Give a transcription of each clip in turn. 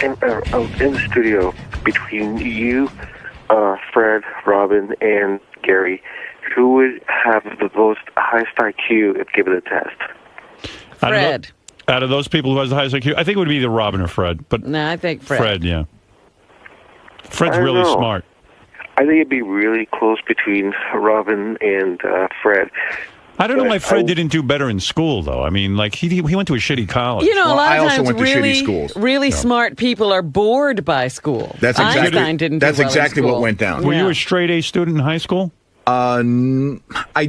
in the studio between you, Fred, Robin, and Gary, who would have the most highest IQ if given a test? Fred. Out of those people who has the highest IQ, I think it would be either Robin or Fred. But no, I think Fred. Fred, yeah. Fred's really smart. I think it'd be really close between Robin and Fred. I don't know why Fred didn't do better in school, though. I mean, like, he went to a shitty college. You know, a lot of times went to shitty schools. really smart people are bored by school. That's exactly, Einstein didn't do well exactly in school. what went down. Were you a straight-A student in high school? I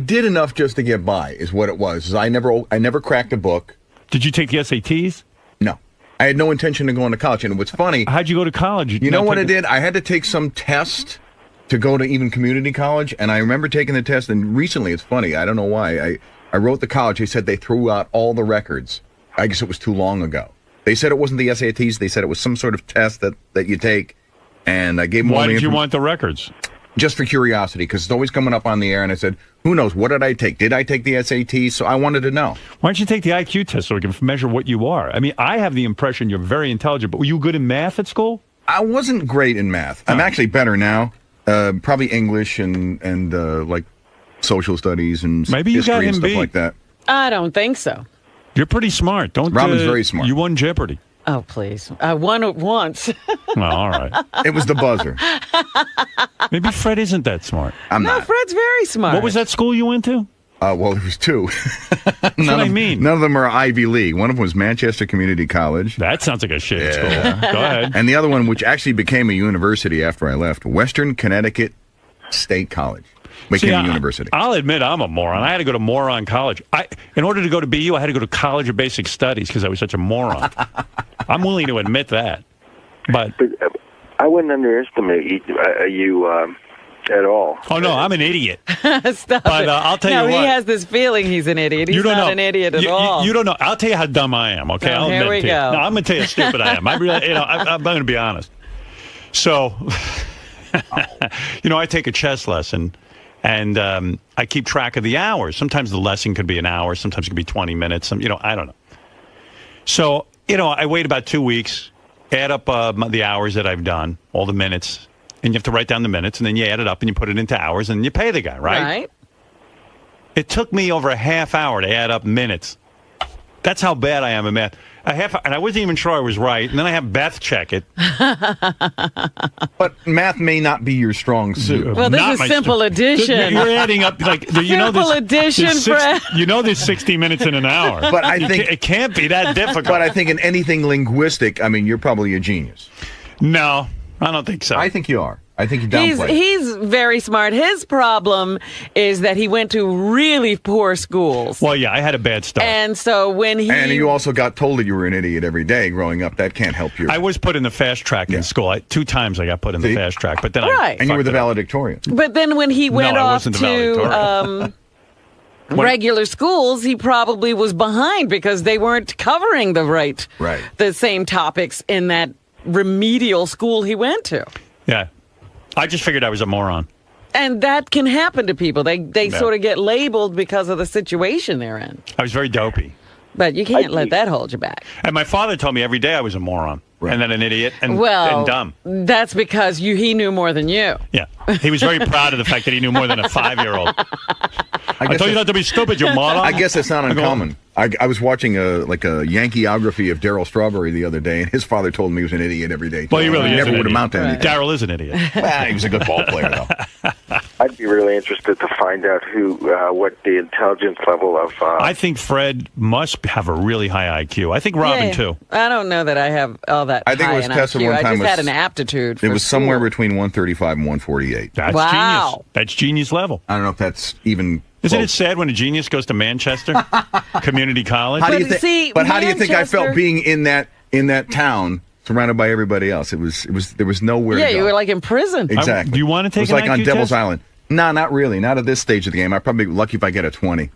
did enough just to get by, is what it was. I never cracked a book. Did you take the SATs? No. I had no intention of going to college. And what's funny... How'd you go to college? You know what I did? I had to take some test to go to even community college, and I remember taking the test, and recently, it's funny, I don't know why, I wrote the college, they said they threw out all the records. I guess it was too long ago. They said it wasn't the SATs, they said it was some sort of test that you take, and I gave them all the Why did you want the records? Just for curiosity, because it's always coming up on the air, and I said, who knows, what did I take? Did I take the SATs? So I wanted to know. Why don't you take the IQ test so we can measure what you are? I mean, I have the impression you're very intelligent, but were you good in math at school? I wasn't great in math. I'm actually better now. Probably English and like social studies and maybe you history got him and stuff beat. like that. I don't think so. You're pretty smart. Robin's very smart. You won Jeopardy. Oh, please. I won it once. Well, all right. It was the buzzer. Maybe Fred isn't that smart. I'm not. Fred's very smart. What was that school you went to? Well, there was two. That's what I mean. None of them are Ivy League. One of them was Manchester Community College. That sounds like a shitty school. Go ahead. And the other one, which actually became a university after I left, Western Connecticut State College. Became a university. I'll admit I'm a moron. I had to go to moron college. In order to go to BU, I had to go to College of Basic Studies because I was such a moron. I'm willing to admit that. But I wouldn't underestimate you at all. Oh, no, I'm an idiot. Stop But it. I'll tell you what. He has this feeling he's an idiot. He's not an idiot at all. You don't know. I'll tell you how dumb I am, okay? I'll here admit we to you. go. No, I'm going to tell you how stupid I am. I'm going to be honest. So, I take a chess lesson, and I keep track of the hours. Sometimes the lesson could be an hour. Sometimes it could be 20 minutes. I don't know. So, I wait about 2 weeks, add up the hours that I've done, all the minutes, and you have to write down the minutes, and then you add it up and you put it into hours, and you pay the guy, right? Right. It took me over a half hour to add up minutes. That's how bad I am at math. And I wasn't even sure I was right, and then I have Beth check it. But math may not be your strong suit. Well, this is simple addition. You're adding up, like, simple addition, Fred. There's 60 minutes in an hour. But I think it can't be that difficult. But I think in anything linguistic, you're probably a genius. No, I don't think so. I think you are. I think you downplay. He's very smart. His problem is that he went to really poor schools. Well, yeah, I had a bad start. And so when he... And you also got told that you were an idiot every day growing up. That can't help you. I was put in the fast track in school. 2 times I got put in the fast track. But then and you were the valedictorian. But then when he went off to regular schools, he probably was behind because they weren't covering the same topics in that remedial school he went to. Yeah. I just figured I was a moron. And that can happen to people. They sort of get labeled because of the situation they're in. I was very dopey. But you can't let that hold you back. And my father told me every day I was a moron. Right. And then an idiot and dumb. That's because he knew more than you. Yeah. He was very proud of the fact that he knew more than a 5-year-old. I told you not to be stupid, you moron. I guess it's not uncommon. I was watching a Yankeeography of Darryl Strawberry the other day, and his father told me he was an idiot every day. Well, he really never would amount to anything. Darryl is an idiot. Well, he was a good ball player, though. I'd be really interested to find out what the intelligence level of... I think Fred must have a really high IQ. I think Robin, too. I don't know that I have all that I think high it was tested IQ. one time. I just had an aptitude for It was school. somewhere between 135 and 148. That's genius. That's genius level. I don't know if that's even... Isn't it sad when a genius goes to Manchester Community College? How do you think I felt being in that town surrounded by everybody else? There was nowhere to go. You were like in prison. Exactly. Do you want to take it was like an on IQ Devil's test? Island. No, not really. Not at this stage of the game. I'd probably be lucky if I get a 20.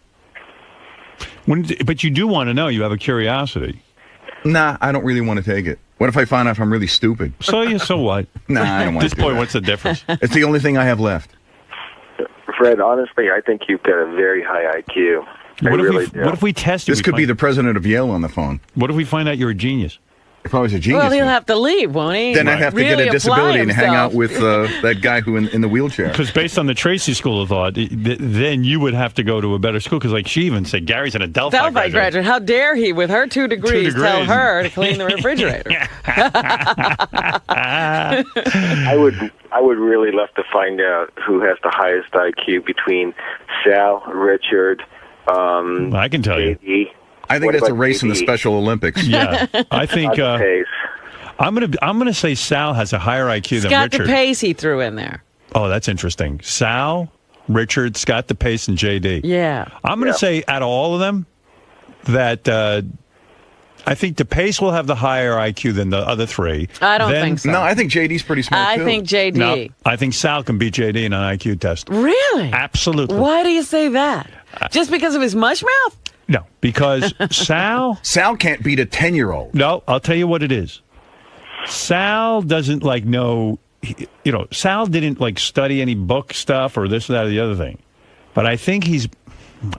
But you do want to know. You have a curiosity. Nah, I don't really want to take it. What if I find out if I'm really stupid? So what? Nah, I don't want to At this point, what's the difference? It's the only thing I have left. Fred, honestly, I think you've got a very high IQ. What if we test you? This could be the president of Yale on the phone. What if we find out you're a genius? If I was a genius. Well, he'll have to leave, won't he? Then I'd have to get a disability and hang out with that guy who in the wheelchair. Because based on the Tracy School of Thought, then you would have to go to a better school. Because like she even said, Gary's an Delphi graduate. How dare he, with her 2 degrees, tell her to clean the refrigerator? I would really love to find out who has the highest IQ between Sal, Richard, I can tell you. I think that's a race in the Special Olympics. Yeah, I think I'm gonna say Sal has a higher IQ than Richard. Scott DePace he threw in there. Oh, that's interesting. Sal, Richard, Scott DePace, and JD. Yeah, I'm gonna say out of all of them that I think DePace will have the higher IQ than the other 3. I don't think so. No, I think JD's pretty smart too. I think JD. No, I think Sal can beat JD in an IQ test. Really? Absolutely. Why do you say that? Just because of his mush mouth? No, because Sal can't beat a 10-year-old. No, I'll tell you what it is. Sal doesn't know. Sal didn't study any book stuff or this, that, or the other thing. But I think he's.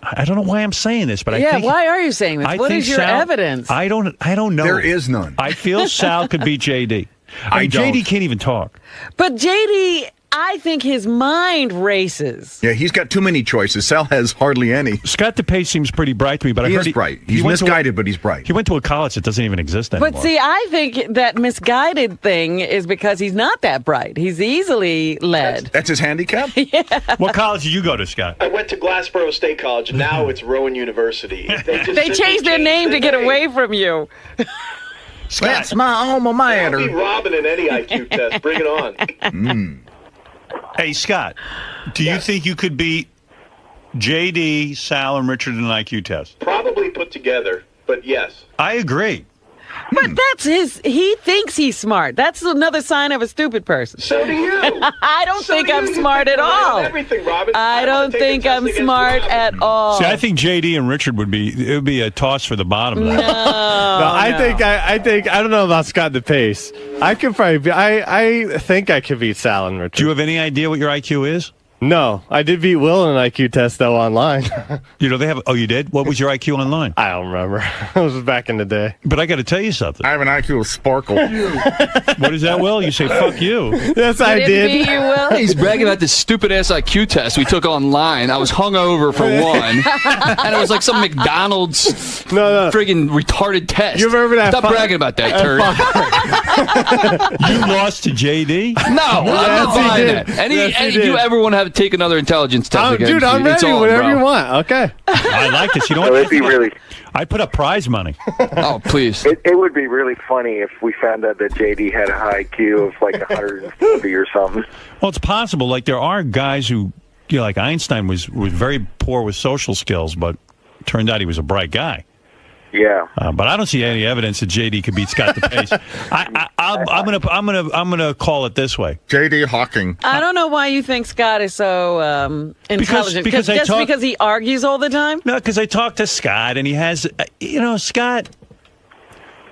I don't know why I'm saying this, but I think. Why are you saying this? What is your evidence? I don't know. There is none. I feel Sal could beat JD. JD can't even talk. But JD, I think his mind races. Yeah, he's got too many choices. Sal has hardly any. Scott DePace seems pretty bright to me, but I heard he's bright. He's misguided, but he's bright. He went to a college that doesn't even exist anymore. But see, I think that misguided thing is because he's not that bright. He's easily led. That's his handicap? Yeah. What college did you go to, Scott? I went to Glassboro State College. Now it's Rowan University. They changed their name to get away from you. Scott. That's my alma mater. I'll be Robin in any IQ test. Bring it on. Hey, Scott, do you think you could beat JD, Sal, and Richard in an IQ test? Probably put together, but yes. I agree. But he thinks he's smart. That's another sign of a stupid person. So do you. I don't think I'm smart at all. Everything, Robin. I don't think I'm smart at all. See, I think JD and Richard would be a toss for the bottom. No, I think I don't know about Scott DePace. I could probably I think I could beat Sal and Richard. Do you have any idea what your IQ is? No, I did beat Will in an IQ test though online. They have. Oh, you did? What was your IQ online? I don't remember. It was back in the day. But I got to tell you something. I have an IQ of Sparkle. What is that, Will? You say fuck you. Yes, I did. Beat you, Will? He's bragging about this stupid ass IQ test we took online. I was hungover for one, and it was like some McDonald's friggin' retarded test. You remember that? Stop bragging about that, turd. You lost to JD? No, I'm not buying that. Any you ever want to take another intelligence test again? Dude, I'm ready. Whatever you want. Okay. I like this. You know what? It'd be really. I'd put up prize money. Oh, please. It would be really funny if we found out that JD had a high IQ of like 140 or something. Well, it's possible. Like there are guys who, like Einstein was very poor with social skills, but turned out he was a bright guy. Yeah, but I don't see any evidence that JD could beat Scott DePace. I'm gonna call it this way. JD Hawking. I don't know why you think Scott is so intelligent. Because he argues all the time. No, because I talked to Scott, and he has,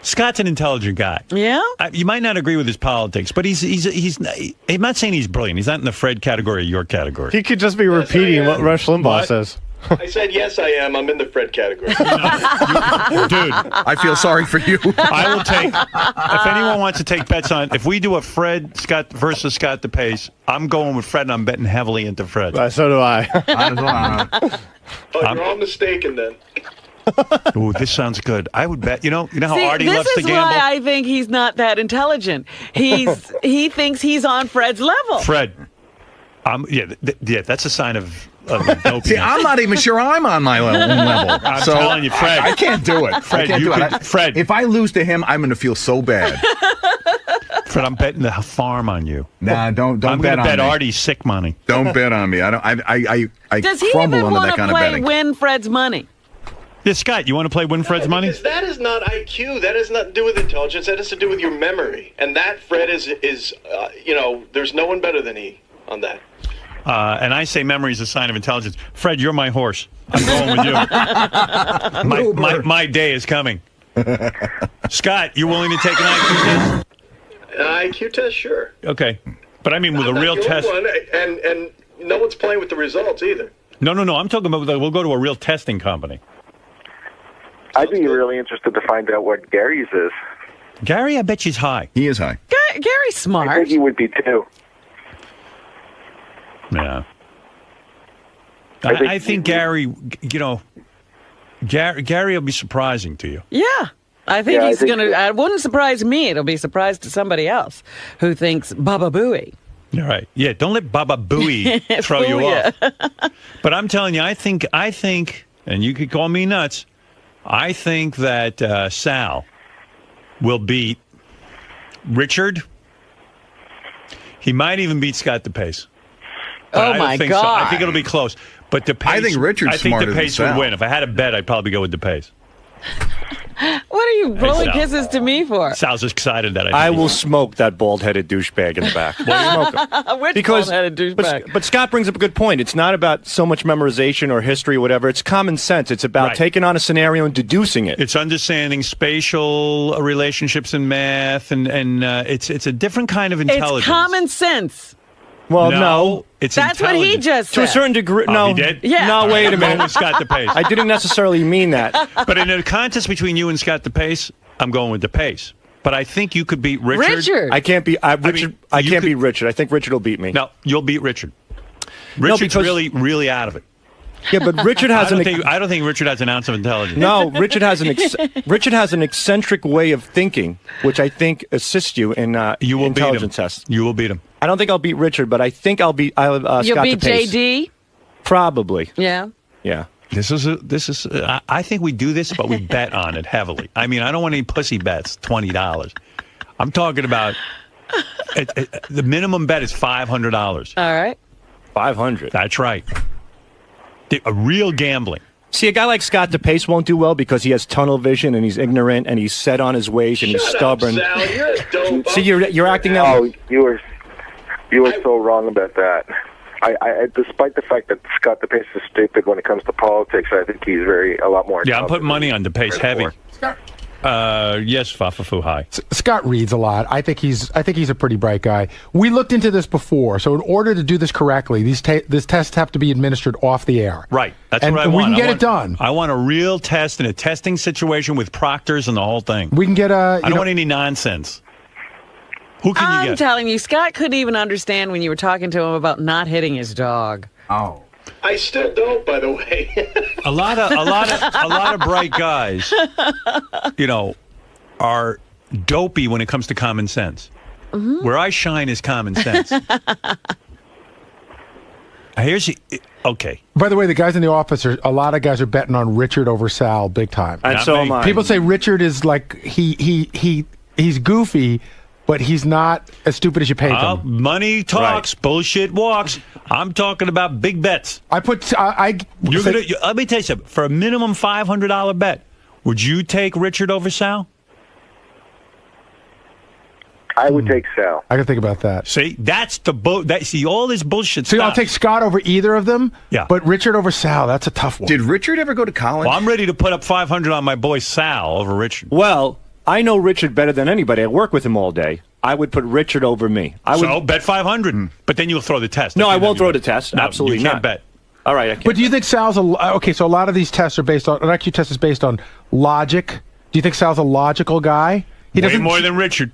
Scott's an intelligent guy. Yeah. You might not agree with his politics, but he's. I'm not saying he's brilliant. He's not in the Fred category or your category. He could just be repeating what Rush Limbaugh says. I said, yes, I am. I'm in the Fred category. Dude, I feel sorry for you. I will take, if anyone wants to take bets on, if we do a Fred Scott versus Scott DePace, I'm going with Fred, and I'm betting heavily into Fred. So do I. You're all mistaken then. Ooh, this sounds good. I would bet. You know how Artie this loves to is gamble? why I think he's not that intelligent. He thinks he's on Fred's level. Fred. That's a sign of dope. See, I'm not even sure I'm on my own level. I'm telling you, Fred. I can't do it. Fred, Fred. If I lose to him, I'm going to feel so bad. Fred, I'm betting the farm on you. Nah, don't I'm bet on me. I'm going to bet Artie's sick money. Don't bet on me. I Does he crumble even under want that to kind of play betting. Win Fred's money? Yeah, Scott, you want to play Win Fred's money? Because that is not IQ. That has nothing to do with intelligence. That has to do with your memory. And that Fred is there's no one better than he on that. And I say memory is a sign of intelligence. Fred, you're my horse. I'm going with you. my day is coming. Scott, you willing to take an IQ test? An IQ test, sure. Okay. But I mean with a real test. One, and no one's playing with the results either. No. I'm talking about we'll go to a real testing company. I'd be really interested to find out what Gary's is. Gary, I bet she's high. He is high. Gary's smart. I think he would be too. Yeah. I think Gary, Gary will be surprising to you. Yeah. I think he's going to... It wouldn't surprise me. It'll be a surprise to somebody else who thinks Baba Booey. All right. Yeah, don't let Baba Booey throw you off. But I'm telling you, I think, and you could call me nuts, I think that Sal will beat Richard. He might even beat Scott DePace. Oh, my God. So. I think it'll be close. But DePace, I think Richard's smarter than DePace would win. If I had a bet, I'd probably go with DePace. What are you blowing kisses to me for? Sal's excited that I will smoke that bald-headed douchebag in the back. Smoke him. Which bald-headed douchebag? But Scott brings up a good point. It's not about so much memorization or history or whatever. It's common sense. It's about taking on a scenario and deducing it. It's understanding spatial relationships in math, and it's a different kind of intelligence. It's common sense. Well, no. That's what he just said. To a certain degree. No. He did? Yeah. No, wait a minute. Scott DePace. I didn't necessarily mean that. But in a contest between you and Scott DePace, I'm going with DePace. But I think you could beat Richard. I can't beat Richard. I can't beat Richard. I think Richard will beat me. No, you'll beat Richard. Richard's really, really out of it. Yeah, but Richard has I don't think Richard has an ounce of intelligence. No, Richard has an eccentric way of thinking, which I think assists you in intelligence tests. You will beat him. I don't think I'll beat Richard, but I think I'll beat Scott DePace. You'll beat JD? Probably. Yeah. Yeah. This is. I think we do this, but we bet on it heavily. I mean, I don't want any pussy bets. $20. I'm talking about the minimum bet is $500. All right. 500. That's right. A real gambling. See, a guy like Scott DePace won't do well because he has tunnel vision and he's ignorant and he's set on his ways and he's stubborn. Up, Sal. You're a dope. See, you're acting that. Oh, you were so wrong about that. I despite the fact that Scott DePace is stupid when it comes to politics, I think he's a lot more. Yeah, I'm putting money on DePace heavy. Yes, Fafafu, hi. Scott reads a lot. I think he's a pretty bright guy. We looked into this before, so in order to do this correctly, these tests have to be administered off the air. Right. That's what I want. And we can get it done. I want a real test in a testing situation with proctors and the whole thing. We can get I don't want any nonsense. Who can you get? I'm telling you, Scott couldn't even understand when you were talking to him about not hitting his dog. Oh. I still don't, by the way. a lot of bright guys, are dopey when it comes to common sense. Mm-hmm. Where I shine is common sense. Okay. By the way, the guys in the office a lot of guys are betting on Richard over Sal big time. And so am I. People say Richard is like he's goofy, but he's not as stupid as you pay him. Money talks, bullshit walks. I'm talking about big bets. Let me tell you something. For a minimum $500 bet, would you take Richard over Sal? I would take Sal. I can think about that. See, that's see all this bullshit stuff. See, I'll take Scott over either of them. Yeah. But Richard over Sal, that's a tough one. Did Richard ever go to college? Well, I'm ready to put up $500 on my boy Sal over Richard. Well, I know Richard better than anybody. I work with him all day. I would put Richard over me. So bet 500, but then you'll throw the test. No, I won't throw the test. Absolutely you can't bet. All right, I can't. But do you think Sal's okay? So a lot of these tests are based on an IQ test is based on logic. Do you think Sal's a logical guy? He doesn't more than Richard.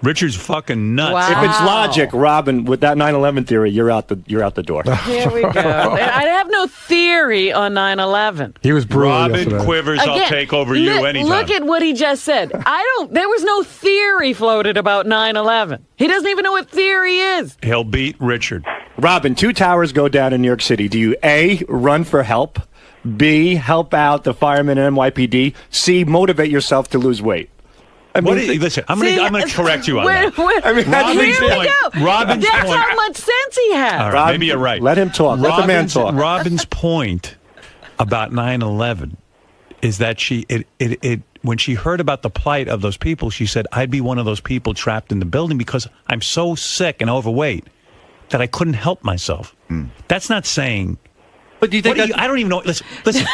Richard's fucking nuts. Wow. If it's logic, Robin, with that 9/11 theory, you're out the door. Here we go. I have no theory on 9/11. He was brutal. Robin yesterday. Quivers, again, I'll take over you anytime. Look at what he just said. There was no theory floated about 9/11. He doesn't even know what theory is. He'll beat Richard. Robin, 2 towers go down in New York City. Do you A, run for help, B, help out the firemen and NYPD, C, motivate yourself to lose weight? Listen, I'm going to correct you on that. Robin's That's point. how much sense he has. All right, maybe you're right. Let him talk. Let the man talk. Robin's point about 9/11 is that when she heard about the plight of those people, she said, I'd be one of those people trapped in the building because I'm so sick and overweight that I couldn't help myself. That's not saying... But do you think I don't even know. Listen That's to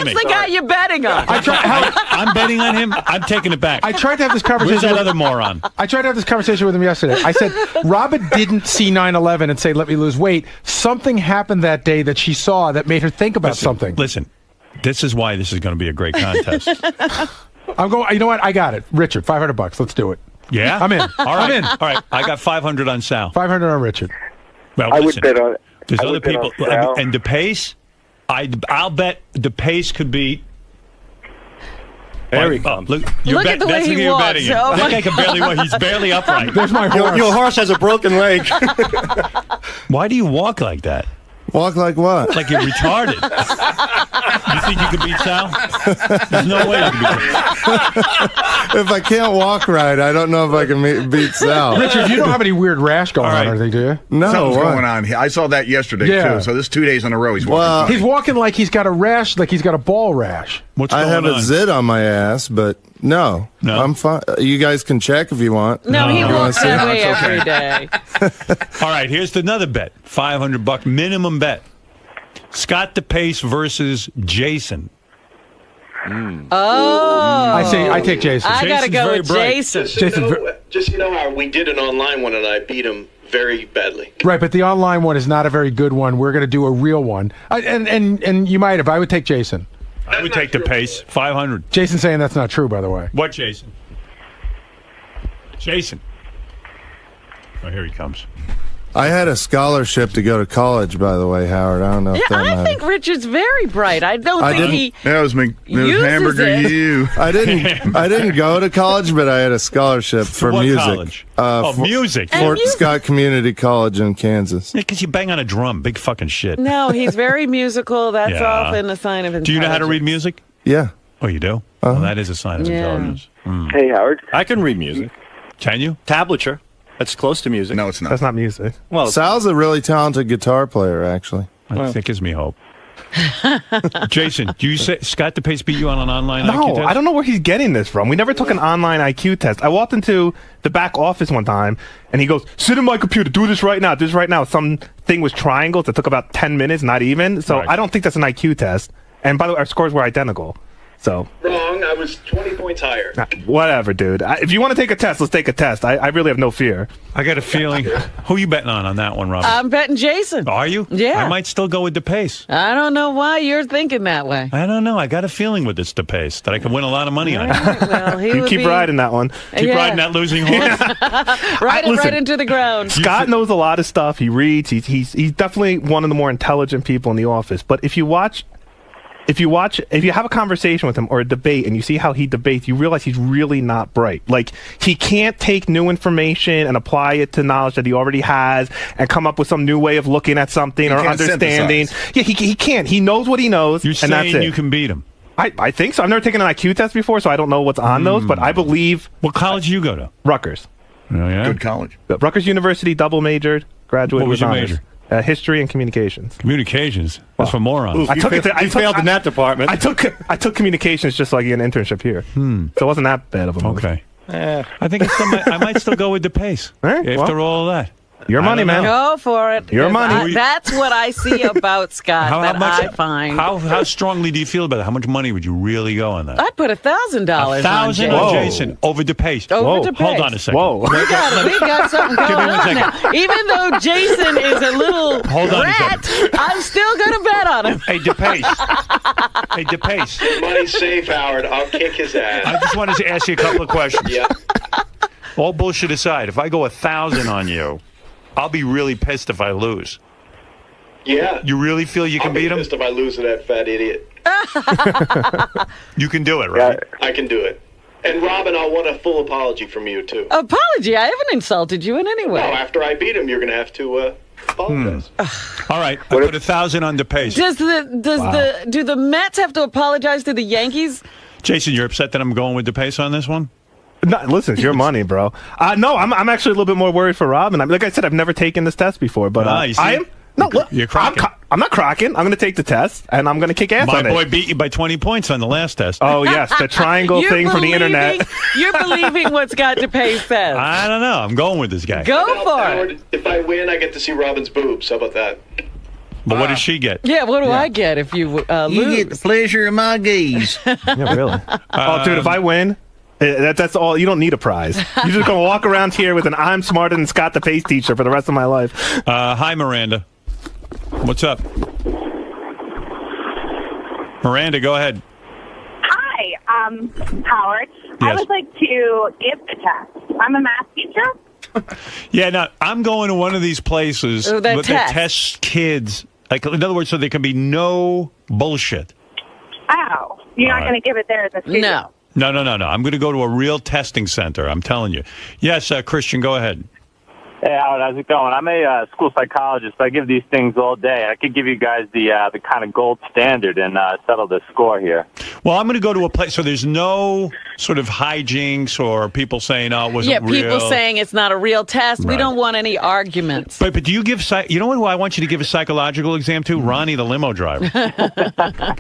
me. the guy you're betting on. I'm betting on him. I'm taking it back. I tried to have this conversation with that other moron. I tried to have this conversation with him yesterday. I said, Robin didn't see 9/11 and say, let me lose weight. Something happened that day that she saw that made her think about something. Listen, this is why this is going to be a great contest. I'm going. You know what? I got it. Richard, $500. Let's do it. Yeah? I'm in. All right. I'm in. All right. I got 500 on Sal. 500 on Richard. Well, I listen, would bet on. there's I other would bet people. on Sal. And DePace, I'll bet DePace could be. There he comes. Look at the way he you're walks. betting him. Oh, That guy can barely walk. He's barely upright. There's my horse. Your horse has a broken leg. Why do you walk like that? Walk like what? Like you're retarded. You think you could beat Sal? There's no way you can beat him. If I can't walk right, I don't know if I can beat Sal. Richard, you don't have any weird rash going on or anything, do you? No. Something's what? going on here. I saw that yesterday, Yeah. too. So this 2 days in a row, he's walking. Well, He's walking like he's got a rash, like he's got a ball rash. What's I going have on? a zit on my ass, but no. I'm fine. You guys can check if you want. No, he You wanna walks see? that way It's okay. every day. All right, here's another bet. $500 minimum bet. Scott DePace versus Jason. Oh. I take Jason. I got to Jason's go very with bright. Jason. Just so you know how we did an online one and I beat him very badly. Right, but the online one is not a very good one. We're going to do a real one. And you might have. I would take Jason. I would take DePace. 500. Jason's saying that's not true, by the way. What, Jason? Jason. Oh, here he comes. I had a scholarship to go to college, by the way, Howard. I don't know if Yeah, that I matters. think Richard's very bright. I don't think he. That was uses Hamburger it. you. I didn't go to college, but I had a scholarship for what music. college? For Music. Fort Scott Community College in Kansas. Because you bang on a drum. Big fucking shit. No, he's very musical. That's Yeah. often a sign of intelligence. Do you know how to read music? Yeah. Oh, you do? Well, that is a sign of intelligence. Hey, Howard. I can read music. Can you? Tablature. That's close to music. No, it's not. That's not music. Well, Sal's a really talented guitar player, actually. That gives me hope. Jason, do you say Scott DePace beat you on an online IQ No, test? I don't know where he's getting this from. We never took an online IQ test. I walked into the back office one time, and he goes, sit in my computer, do this right now, do this right now. Some thing was triangles that took about 10 minutes, not even. So Right. I don't think that's an IQ test. And by the way, our scores were identical. So Wrong. I was 20 points higher. whatever, dude. If you want to take a test, let's take a test. I really have no fear. I got a feeling. Who are you betting on that one, Robin? I'm betting Jason. Are you? Yeah. I might still go with DePace. I don't know why you're thinking that way. I don't know. I got a feeling with this DePace that I could win a lot of money on it. Well, he You would keep be riding that one. Keep Yeah. riding that losing horse. right listen. into the ground. Scott knows a lot of stuff. He reads. He's definitely one of the more intelligent people in the office. But if you have a conversation with him or a debate and you see how he debates, you realize he's really not bright. Like, he can't take new information and apply it to knowledge that he already has and come up with some new way of looking at something or can't understanding. synthesize. Yeah, he can't. He knows what he knows, You're and that's saying it. you can beat him. I think so. I've never taken an IQ test before, so I don't know what's on those, but I believe What college do you go to? Rutgers. Oh, yeah? Good college. Rutgers University, double majored, graduated What was with your honors. major? History and communications. Communications. That's for morons. I took it. I failed in that department. I took communications just so I get an internship here. So it wasn't that bad of a move. Okay. I think I might still go with DePace right, after all of that. Your I money, don't man. know. Go for it. Your 'cause money. That's what I see about Scott I find. How strongly do you feel about it? How much money would you really go on that? I'd put $1,000 on $1,000 Jason. on Jason over DePace. Over DePace. Hold on a second. Whoa. We got something Give going me 1 on second. now. Even though Jason is a little Hold on a rat, I'm still going to bet on him. Hey, DePace. Hey, DePace. Money's safe, Howard. I'll kick his ass. I just wanted to ask you a couple of questions. Yeah. All bullshit aside, if I go 1,000 on you, I'll be really pissed if I lose. Yeah. You really feel you can I'll be beat him? pissed if I lose to that fat idiot. You can do it, right? I can do it. And Robin, I'll want a full apology from you too. Apology. I haven't insulted you in any way. No, after I beat him, you're going to have to apologize. All right, I put 1,000 on DePace. Do the Mets have to apologize to the Yankees? Jason, you're upset that I'm going with DePace on this one? No, listen, it's your money, bro. No, I'm actually a little bit more worried for Robin. Like I said, I've never taken this test before, but you see? I am. No, You're cracking. I'm not cracking. I'm going to take the test, and I'm going to kick ass My on boy it. beat you by 20 points on the last test. Oh, yes, the triangle thing from the internet. You're believing what Scott DePace says. I don't know. I'm going with this guy. Go for it. Howard, if I win, I get to see Robin's boobs. How about that? But what does she get? Yeah, what do I get if you lose? You get the pleasure of my gaze. Yeah, really. Oh, dude, if I win, that's all. You don't need a prize. You're just going to walk around here with an I'm smarter than Scott DePace t-shirt for the rest of my life. Hi, Miranda. What's up? Miranda, go ahead. Hi. Howard, I would like to give the test. I'm a math teacher. Yeah, now, I'm going to one of these places that tests kids. Like, in other words, so there can be no bullshit. Oh, you're not going to give it there at the studio? No. I'm going to go to a real testing center. I'm telling you. Yes, Christian, go ahead. Hey, Howard, how's it going? I'm a school psychologist. I give these things all day. I could give you guys the kind of gold standard and settle the score here. Well, I'm going to go to a place so there's no sort of hijinks or people saying, "Oh, it wasn't real." Yeah, people saying it's not a real test. Right. We don't want any arguments. But do you give? You know who I want you to give a psychological exam to? Ronnie, the limo driver.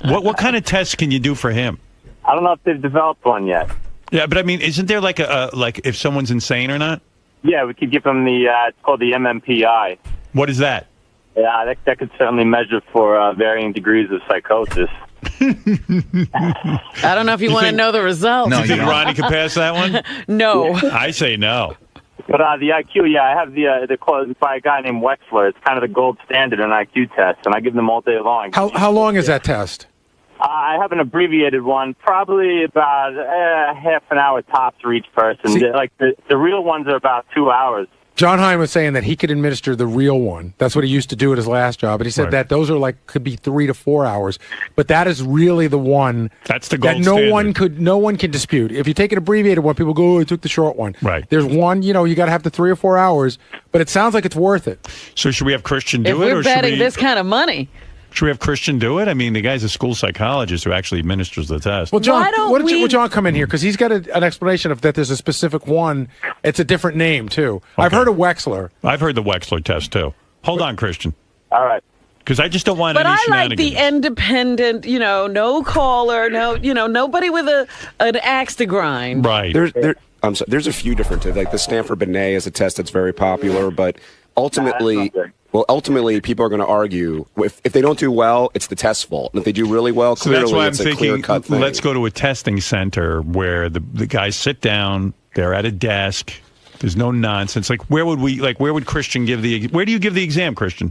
What kind of tests can you do for him? I don't know if they've developed one yet. Yeah, but I mean, isn't there like like if someone's insane or not? Yeah, we could give them it's called the MMPI. What is that? Yeah, that could certainly measure for varying degrees of psychosis. I don't know if you want to know the results. No, you think Ronnie could pass that one? No. I say no. But the IQ, I have the quote by a guy named Wexler. It's kind of the gold standard in IQ tests, and I give them all day long. How long is that test? I have an abbreviated one, probably about half an hour tops for each person. The real ones are about 2 hours. John Hine was saying that he could administer the real one. That's what he used to do at his last job. But he said that those are could be 3 to 4 hours. But that is really the one. That's the gold that no one can dispute. If you take an abbreviated one, people go, "Oh, I took the short one." Right. There's one. You got to have the 3 or 4 hours. But it sounds like it's worth it. So should we have Christian do it? If we're betting this kind of money. Should we have Christian do it? I mean, the guy's a school psychologist who actually administers the test. Well, John, would John come in here? Because he's got an explanation of that there's a specific one. It's a different name, too. Okay. I've heard of Wexler. I've heard the Wexler test, too. Hold on, Christian. All right. Because I just don't want any shenanigans. But I like the independent, no caller, nobody with an axe to grind. Right. There's a few different tests. Like the Stanford Binet is a test that's very popular, but ultimately... Well, ultimately, people are going to argue if they don't do well, it's the test's fault. And if they do really well, clearly it's a clear-cut thing. Let's go to a testing center where the guys sit down, they're at a desk, there's no nonsense. Where would Christian give where do you give the exam, Christian?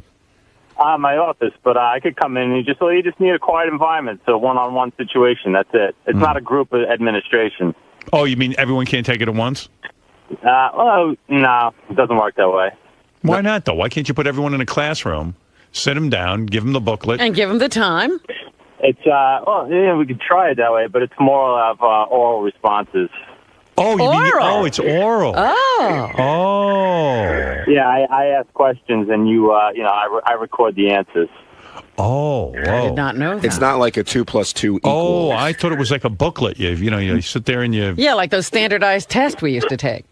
My office, but I could come in and you just need a quiet environment, so one-on-one situation, that's it. It's not a group administration. Oh, you mean everyone can't take it at once? No, it doesn't work that way. Why not, though? Why can't you put everyone in a classroom, sit them down, give them the booklet? And give them the time? It's, we could try it that way, but it's more of oral responses. Oh, it's oral. Oh. Yeah, I ask questions, and I record the answers. Oh, I did not know that. It's not like a 2 + 2 equals. Oh, I thought it was like a booklet. You sit there and you... Yeah, like those standardized tests we used to take.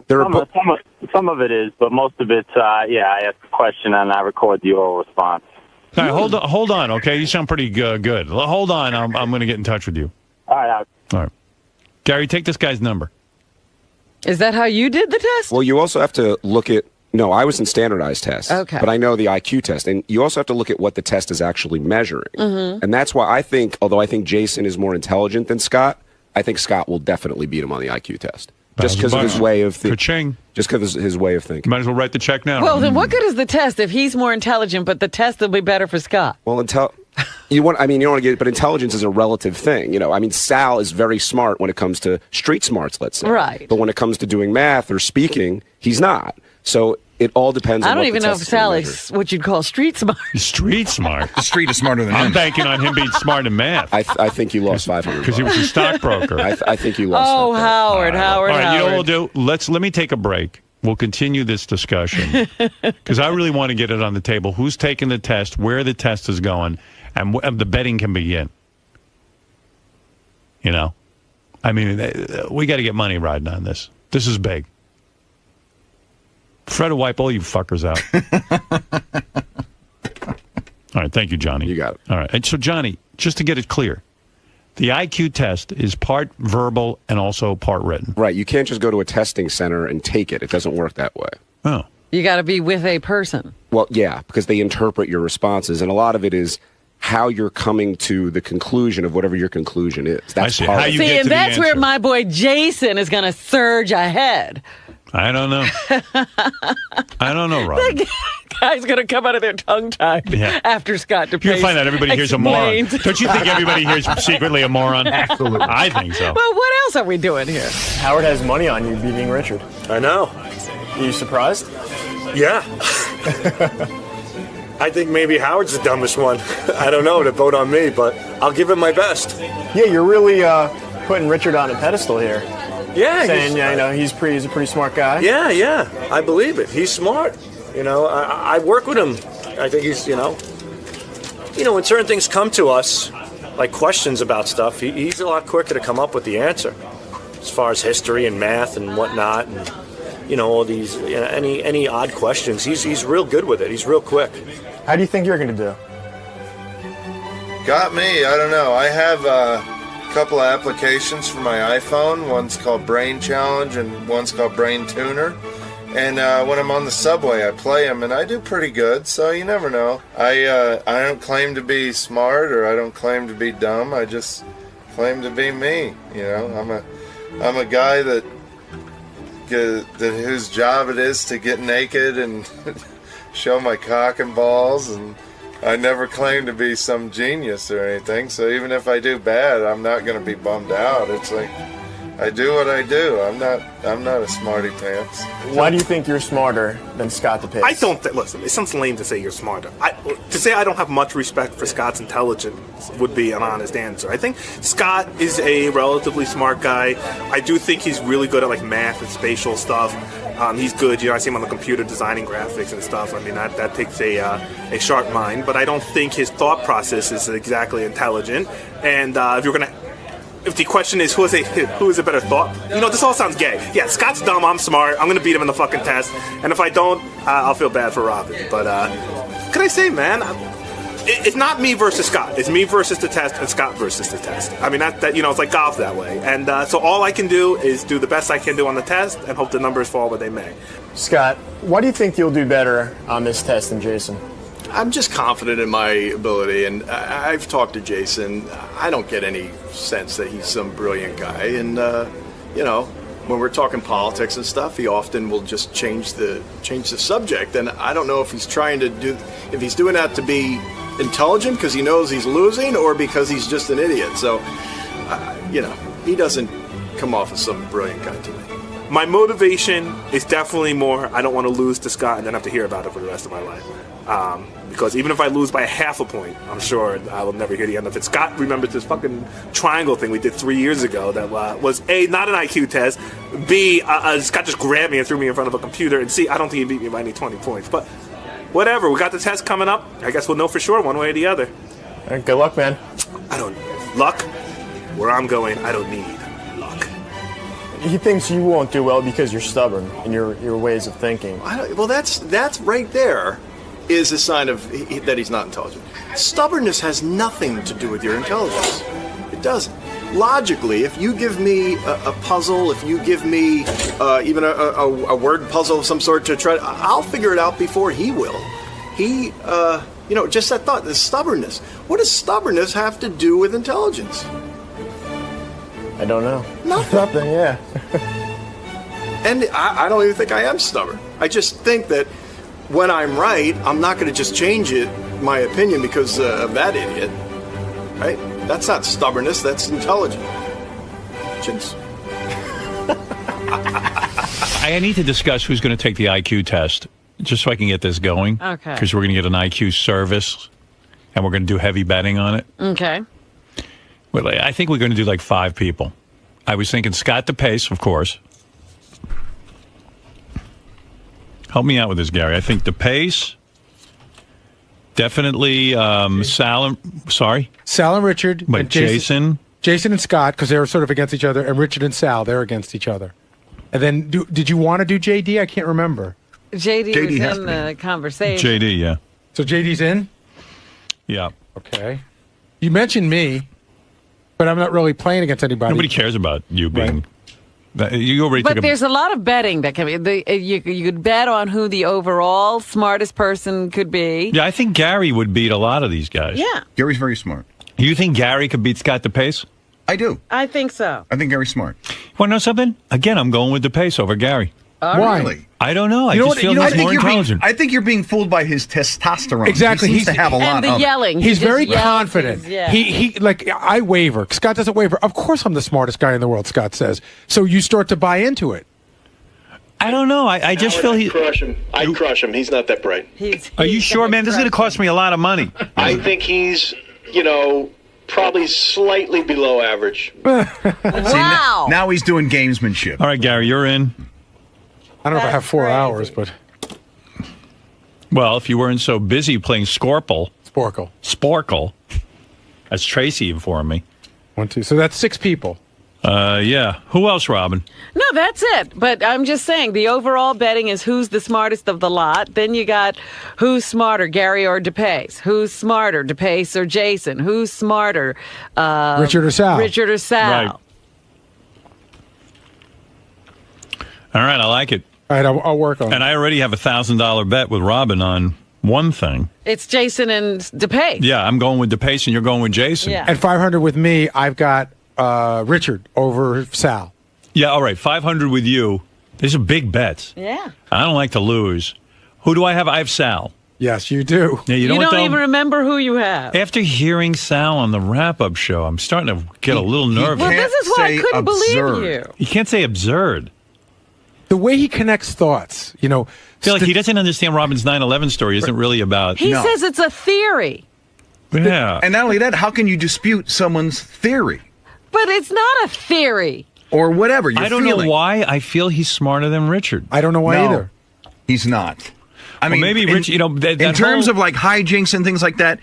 Some of it is, but most of it's, I ask a question and I record the oral response. All right, hold on, okay? You sound pretty good. Hold on, I'm going to get in touch with you. All right. All right. Gary, take this guy's number. Is that how you did the test? Well, you also have to look at... No, I was in standardized tests. Okay. But I know the IQ test. And you also have to look at what the test is actually measuring. Mm-hmm. And that's why although I think Jason is more intelligent than Scott, I think Scott will definitely beat him on the IQ test. Just because of his way of thinking. Just because of his way of thinking. Might as well write the check now. Well, then what good is the test if he's more intelligent, but the test will be better for Scott? Well, you don't want to get, but intelligence is a relative thing. Sal is very smart when it comes to street smarts, let's say. Right. But when it comes to doing math or speaking, he's not. So it all depends on I don't even know if Sal is what you'd call street smart. Street smart? The street is smarter than him. I'm banking on him being smart in math. I think you lost 500. Because he was a stockbroker. I think you lost. Oh, Howard. All right, you know what we'll do? Let me take a break. We'll continue this discussion. Because I really want to get it on the table. Who's taking the test, where the test is going, and the betting can begin. I mean, we got to get money riding on this. This is big. Fred will wipe all you fuckers out. All right, thank you, Johnny. You got it. All right, and so, Johnny, just to get it clear, the IQ test is part verbal and also part written. Right, you can't just go to a testing center and take it. It doesn't work that way. Oh. You got to be with a person. Well, yeah, because they interpret your responses, and a lot of it is how you're coming to the conclusion of whatever your conclusion is. That's how you get to that's the where answer. my boy Jason is going to surge ahead. I don't know. I don't know, Rob. guy's going to come out of their tongue-tied after Scott DePace. You'll find out everybody here's a moron. Don't you think everybody here's secretly a moron? Absolutely. I think so. Well, what else are we doing here? Howard has money on you beating Richard. I know. Are you surprised? Yeah. I think maybe Howard's the dumbest one. I don't know to vote on me, but I'll give him my best. Yeah, you're really putting Richard on a pedestal here. Yeah, saying he's a pretty smart guy. Yeah, I believe it. He's smart. I work with him. I think he's when certain things come to us, like questions about stuff, he's a lot quicker to come up with the answer, as far as history and math and whatnot, and all these any odd questions. He's real good with it. He's real quick. How do you think you're going to do? Got me. I don't know. I have couple of applications for my iPhone. One's called Brain Challenge and one's called Brain Tuner. And when I'm on the subway, I play them, and I do pretty good, so you never know. I don't claim to be smart or I don't claim to be dumb. I just claim to be me. I'm a guy that whose job it is to get naked and show my cock and balls, and I never claim to be some genius or anything, so even if I do bad, I'm not going to be bummed out. It's like, I do what I do. I'm not a smarty pants. Why do you think you're smarter than Scott DePace? I don't listen, it sounds lame to say you're smarter. To say I don't have much respect for Scott's intelligence would be an honest answer. I think Scott is a relatively smart guy. I do think he's really good at math and spatial stuff. He's good. I see him on the computer designing graphics and stuff. I mean, that takes a sharp mind. But I don't think his thought process is exactly intelligent. And if the question is who is a better thought, this all sounds gay. Yeah, Scott's dumb. I'm smart. I'm gonna beat him in the fucking test. And if I don't, I'll feel bad for Robin. But can I say, man? It's not me versus Scott. It's me versus the test and Scott versus the test. I mean, that it's like golf that way. And so all I can do is do the best I can do on the test and hope the numbers fall where they may. Scott, why do you think you'll do better on this test than Jason? I'm just confident in my ability, and I've talked to Jason. I don't get any sense that he's some brilliant guy. And, when we're talking politics and stuff, he often will just change the subject. And I don't know if he's if he's doing that to be intelligent because he knows he's losing or because he's just an idiot. So, he doesn't come off as some brilliant guy to me. My motivation is definitely more, I don't want to lose to Scott and then have to hear about it for the rest of my life. Because even if I lose by half a point, I'm sure I will never hear the end of it. Scott remembers this fucking triangle thing we did 3 years ago that was A, not an IQ test, B, Scott just grabbed me and threw me in front of a computer, and C, I don't think he beat me by any 20 points. But whatever, we got the test coming up. I guess we'll know for sure one way or the other. All right, good luck, man. Luck? Where I'm going, I don't need luck. He thinks you won't do well because you're stubborn in your ways of thinking. Well, that's right there is a sign of that he's not intelligent. Stubbornness has nothing to do with your intelligence. It doesn't. Logically, if you give me a puzzle, if you give me even a word puzzle of some sort to try, I'll figure it out before he will. He, just that thought, the stubbornness. What does stubbornness have to do with intelligence? I don't know. Nothing, yeah. And I don't even think I am stubborn. I just think that when I'm right, I'm not going to just change my opinion because of that idiot. Right? That's not stubbornness, that's intelligence. I need to discuss who's going to take the IQ test, just so I can get this going. Okay. Because we're going to get an IQ service, and we're going to do heavy betting on it. Okay. Well, I think we're going to do 5 people. I was thinking Scott DePace, of course. Help me out with this, Gary. I think DePace, definitely Sal and Richard. But and Jason and Scott, because they were sort of against each other, and Richard and Sal, they're against each other. And then, did you want to do JD? I can't remember. JD was in the conversation. JD, yeah. So JD's in? Yeah. Okay. You mentioned me, but I'm not really playing against anybody. Nobody cares about you being... Right. But there's a lot of betting that can be. You could bet on who the overall smartest person could be. Yeah, I think Gary would beat a lot of these guys. Yeah. Gary's very smart. You think Gary could beat Scott DePace? I do. I think so. I think Gary's smart. Want to know something? Again, I'm going with DePace over Gary. Why? Really? I don't know. I just feel he's more intelligent. I think you're being fooled by his testosterone. Exactly. He seems to have a lot and the of yelling. He's He very just yells. confident. Yeah. He like I waver. Scott doesn't waver. Of course, I'm the smartest guy in the world. Scott says. So you start to buy into it. I don't know. I just feel he. I'd crush him. He's not that bright. Are you sure, man? This is going to cost me a lot of money. I think he's, probably slightly below average. Wow. Now he's doing gamesmanship. All right, Gary, you're in. I don't know if I have 4 hours, but well, if you weren't so busy playing Sporkle. That's Tracy informed me. 1, 2. So that's 6 people. Yeah. Who else, Robin? No, that's it. But I'm just saying the overall betting is who's the smartest of the lot. Then you got who's smarter, Gary or DePace. Who's smarter, DePace or Jason? Who's smarter, Richard or Sal? Richard or Sal. Right. All right, I like it. All right, I'll work on it. And I already have $1,000 bet with Robin on one thing. It's Jason and DePace. Yeah, I'm going with DePace and you're going with Jason. Yeah. At 500 with me, I've got Richard over Sal. Yeah, all right, 500 with you. These are big bets. Yeah. I don't like to lose. Who do I have? I have Sal. Yes, you do. Yeah, you know You what, don't though? even remember who you have. After hearing Sal on the wrap-up show, I'm starting to get a little nervous. Well, this is why I couldn't believe you. You can't say absurd. The way he connects thoughts, I feel like he doesn't understand Robin's 9/11 story isn't really about... He says it's a theory. Yeah. And not only that, how can you dispute someone's theory? But it's not a theory. Or whatever you're I don't feeling. know why I feel he's smarter than Richard. I don't know why No, either. He's not. I mean, maybe Rich, in terms of like hijinks and things like that,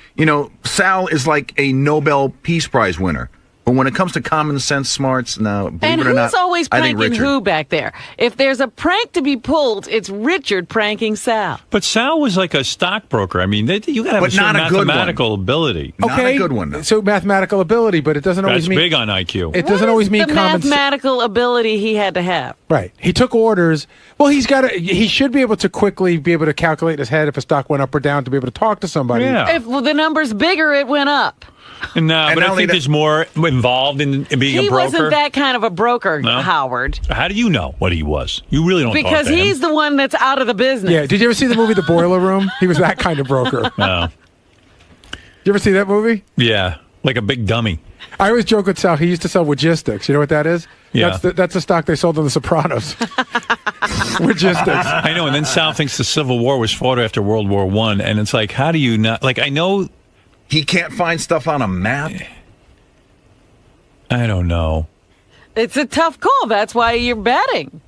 Sal is like a Nobel Peace Prize winner. But when it comes to common sense smarts, no, believe And it or who's not, always I think pranking Richard. who back there? If there's a prank to be pulled, it's Richard pranking Sal. But Sal was like a stockbroker. I mean, you got to have But a certain not a good mathematical ability. Not a good one, though. So mathematical ability, but it doesn't always That's mean big on IQ. It doesn't always mean The common sense. mathematical ability he had to have. Right. He took orders. Well, he should be able to quickly be able to calculate in his head if a stock went up or down to be able to talk to somebody. Yeah. If the number's bigger, it went up. No, but I think there's more involved in being He a broker. wasn't that kind of a broker, No? Howard. How do you know what he was? You really don't talk Because to him. he's the one that's out of the business. Yeah. Did you ever see the movie The Boiler Room? He was that kind of broker. No. You ever see that movie? Yeah, like a big dummy. I always joke with Sal. He used to sell Logistics. You know what that is? Yeah. That's the stock they sold on The Sopranos. Logistics. I know, and then Sal thinks the Civil War was fought after World War I, and it's like, how do you not... Like, I know... He can't find stuff on a map? I don't know. It's a tough call. That's why you're betting.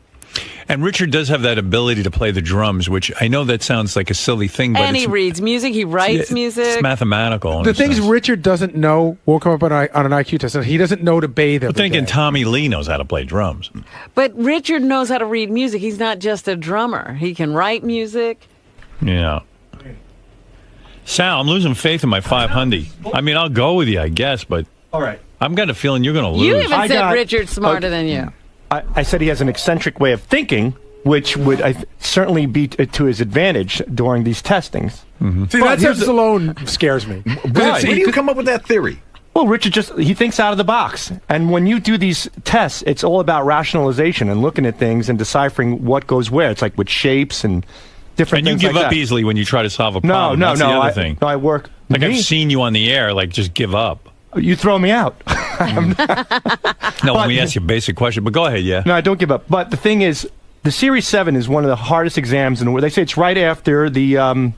And Richard does have that ability to play the drums, which I know that sounds like a silly thing, but And he reads music. He writes music. It's mathematical. The things Richard doesn't know won't come up on an IQ test. He doesn't know to bathe every I'm thinking day. Tommy Lee knows how to play drums. But Richard knows how to read music. He's not just a drummer. He can write music. Yeah. Sal, I'm losing faith in my 500. I mean, I'll go with you, I guess, but all right. I've got a feeling you're going to lose. You even said Richard's smarter than you. I said he has an eccentric way of thinking, which would certainly be to his advantage during these testings. Mm-hmm. See, that just alone scares me. Where do you come up with that theory? Well, Richard he thinks out of the box. And when you do these tests, it's all about rationalization and looking at things and deciphering what goes where. It's like with shapes and different And you things give like up that. easily when you try to solve a No, problem. That's the other thing. I work. Like, I've seen you on the air, like, just give up. You throw me out. No, let me ask you a basic question, but go ahead, yeah. No, I don't give up. But the thing is, the Series 7 is one of the hardest exams in the world. They say it's right after the,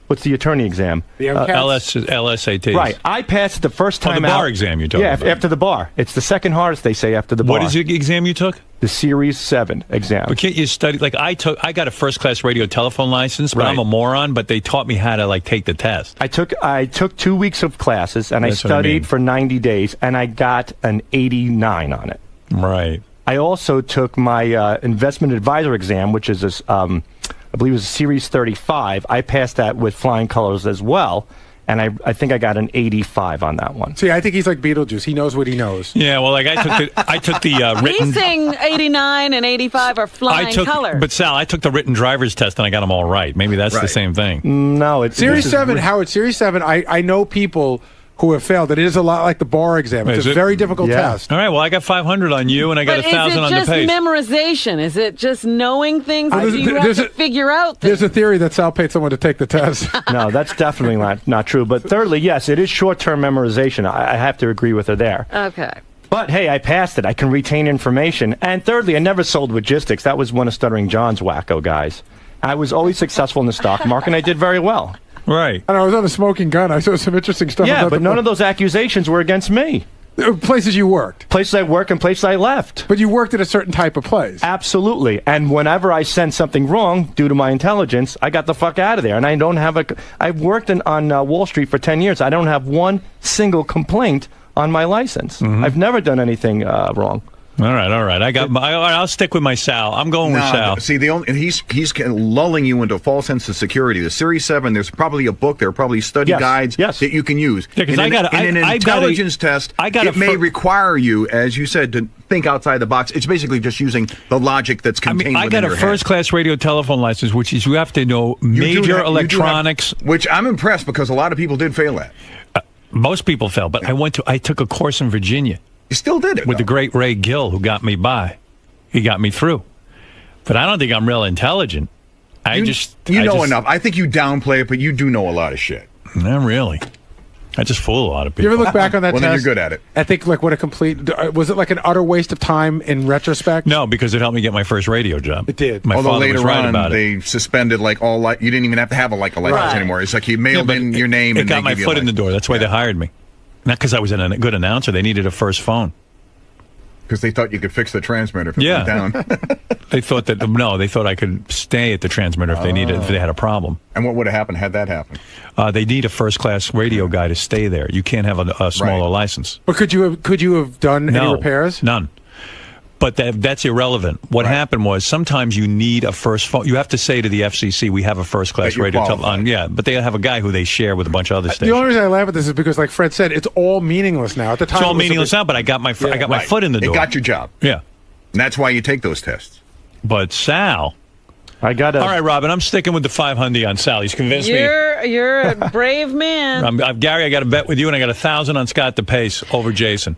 what's the attorney exam? The LSAT. Right. I passed it the first time the bar out. exam you're talking Yeah, about. after the bar. It's the second hardest, they say, after the bar. What is the exam you took? The Series 7 exam. But can't you study? Like, I got a first-class radio telephone license, but Right. I'm a moron, but they taught me how to, like, take the test. I took 2 weeks of classes, and That's I what I studied mean. for 90 days, and I got an 89 on it. Right. I also took my investment advisor exam, which is this, I believe it was Series 35. I passed that with flying colors as well, and I think I got an 85 on that one. See, I think he's like Beetlejuice. He knows what he knows. Yeah, well, like, I took the written... He's saying 89 and 85 are flying colors. But Sal, I took the written driver's test and I got them all right. Maybe that's the same thing. No, it's Series 7, Howard, Series 7, I know people who have failed. It is a lot like the bar exam. It's a very difficult test. All right, well, I got 500 on you, and I got 1,000 on the pace. Is it just memorization? Is it just knowing things that you have to figure out things? There's a theory that Sal paid someone to take the test. No, that's definitely not true. But thirdly, yes, it is short-term memorization. I have to agree with her there. Okay. But, hey, I passed it. I can retain information. And thirdly, I never sold logistics. That was one of Stuttering John's wacko guys. I was always successful in the stock market, and I did very well. Right. And I was on a smoking gun. I saw some interesting stuff. Yeah, but none of those accusations were against me. Places you worked. Places I worked and places I left. But you worked at a certain type of place. Absolutely. And whenever I sensed something wrong due to my intelligence, I got the fuck out of there. And I don't have I've worked on Wall Street for 10 years. I don't have one single complaint on my license. I've never done anything wrong. All right. I'll stick with my Sal. I'm going with Sal. See, he's lulling you into a false sense of security. The Series 7, there's probably a book. There are probably study guides that you can use. Yeah, in an intelligence test, it may require you, as you said, to think outside the box. It's basically just using the logic that's contained within your head. I got a first-class radio telephone license, which is you have to know major electronics. Which I'm impressed because a lot of people did fail at. Most people fail, but I took a course in Virginia. You still did it. With the great Ray Gill, who got me by. He got me through. But I don't think I'm real intelligent. I know enough. I think you downplay it, but you do know a lot of shit. Not really. I just fool a lot of people. You ever look back on that test? Well, then you're good at it. I think, what a complete... Was it like an utter waste of time in retrospect? No, because it helped me get my first radio job. It did. My Although father later was right on, about it. they suspended you didn't even have to have a license anymore. It's like you mailed in your name and it got my foot in the door. That's why they hired me. Not because I was a good announcer. They needed a first phone. Because they thought you could fix the transmitter if it went down. They thought I could stay at the transmitter if they had a problem. And what would have happened had that happened? They need a first-class radio guy to stay there. You can't have a smaller license. But could you have done any repairs? None. But that's irrelevant. What happened was sometimes you need a first phone. You have to say to the FCC, we have a first-class radio telephone. Yeah, but they have a guy who they share with a bunch of other stations. The only reason I laugh at this is because, like Fred said, it's all meaningless now. At the time, it's all meaningless now, but I got my foot in the door. It got your job. Yeah. And that's why you take those tests. But Sal... All right, Robin, I'm sticking with the 500 on Sal. He's convinced me. You're a brave man. Gary, I got a bet with you, and I got 1,000 on Scott DePace over Jason.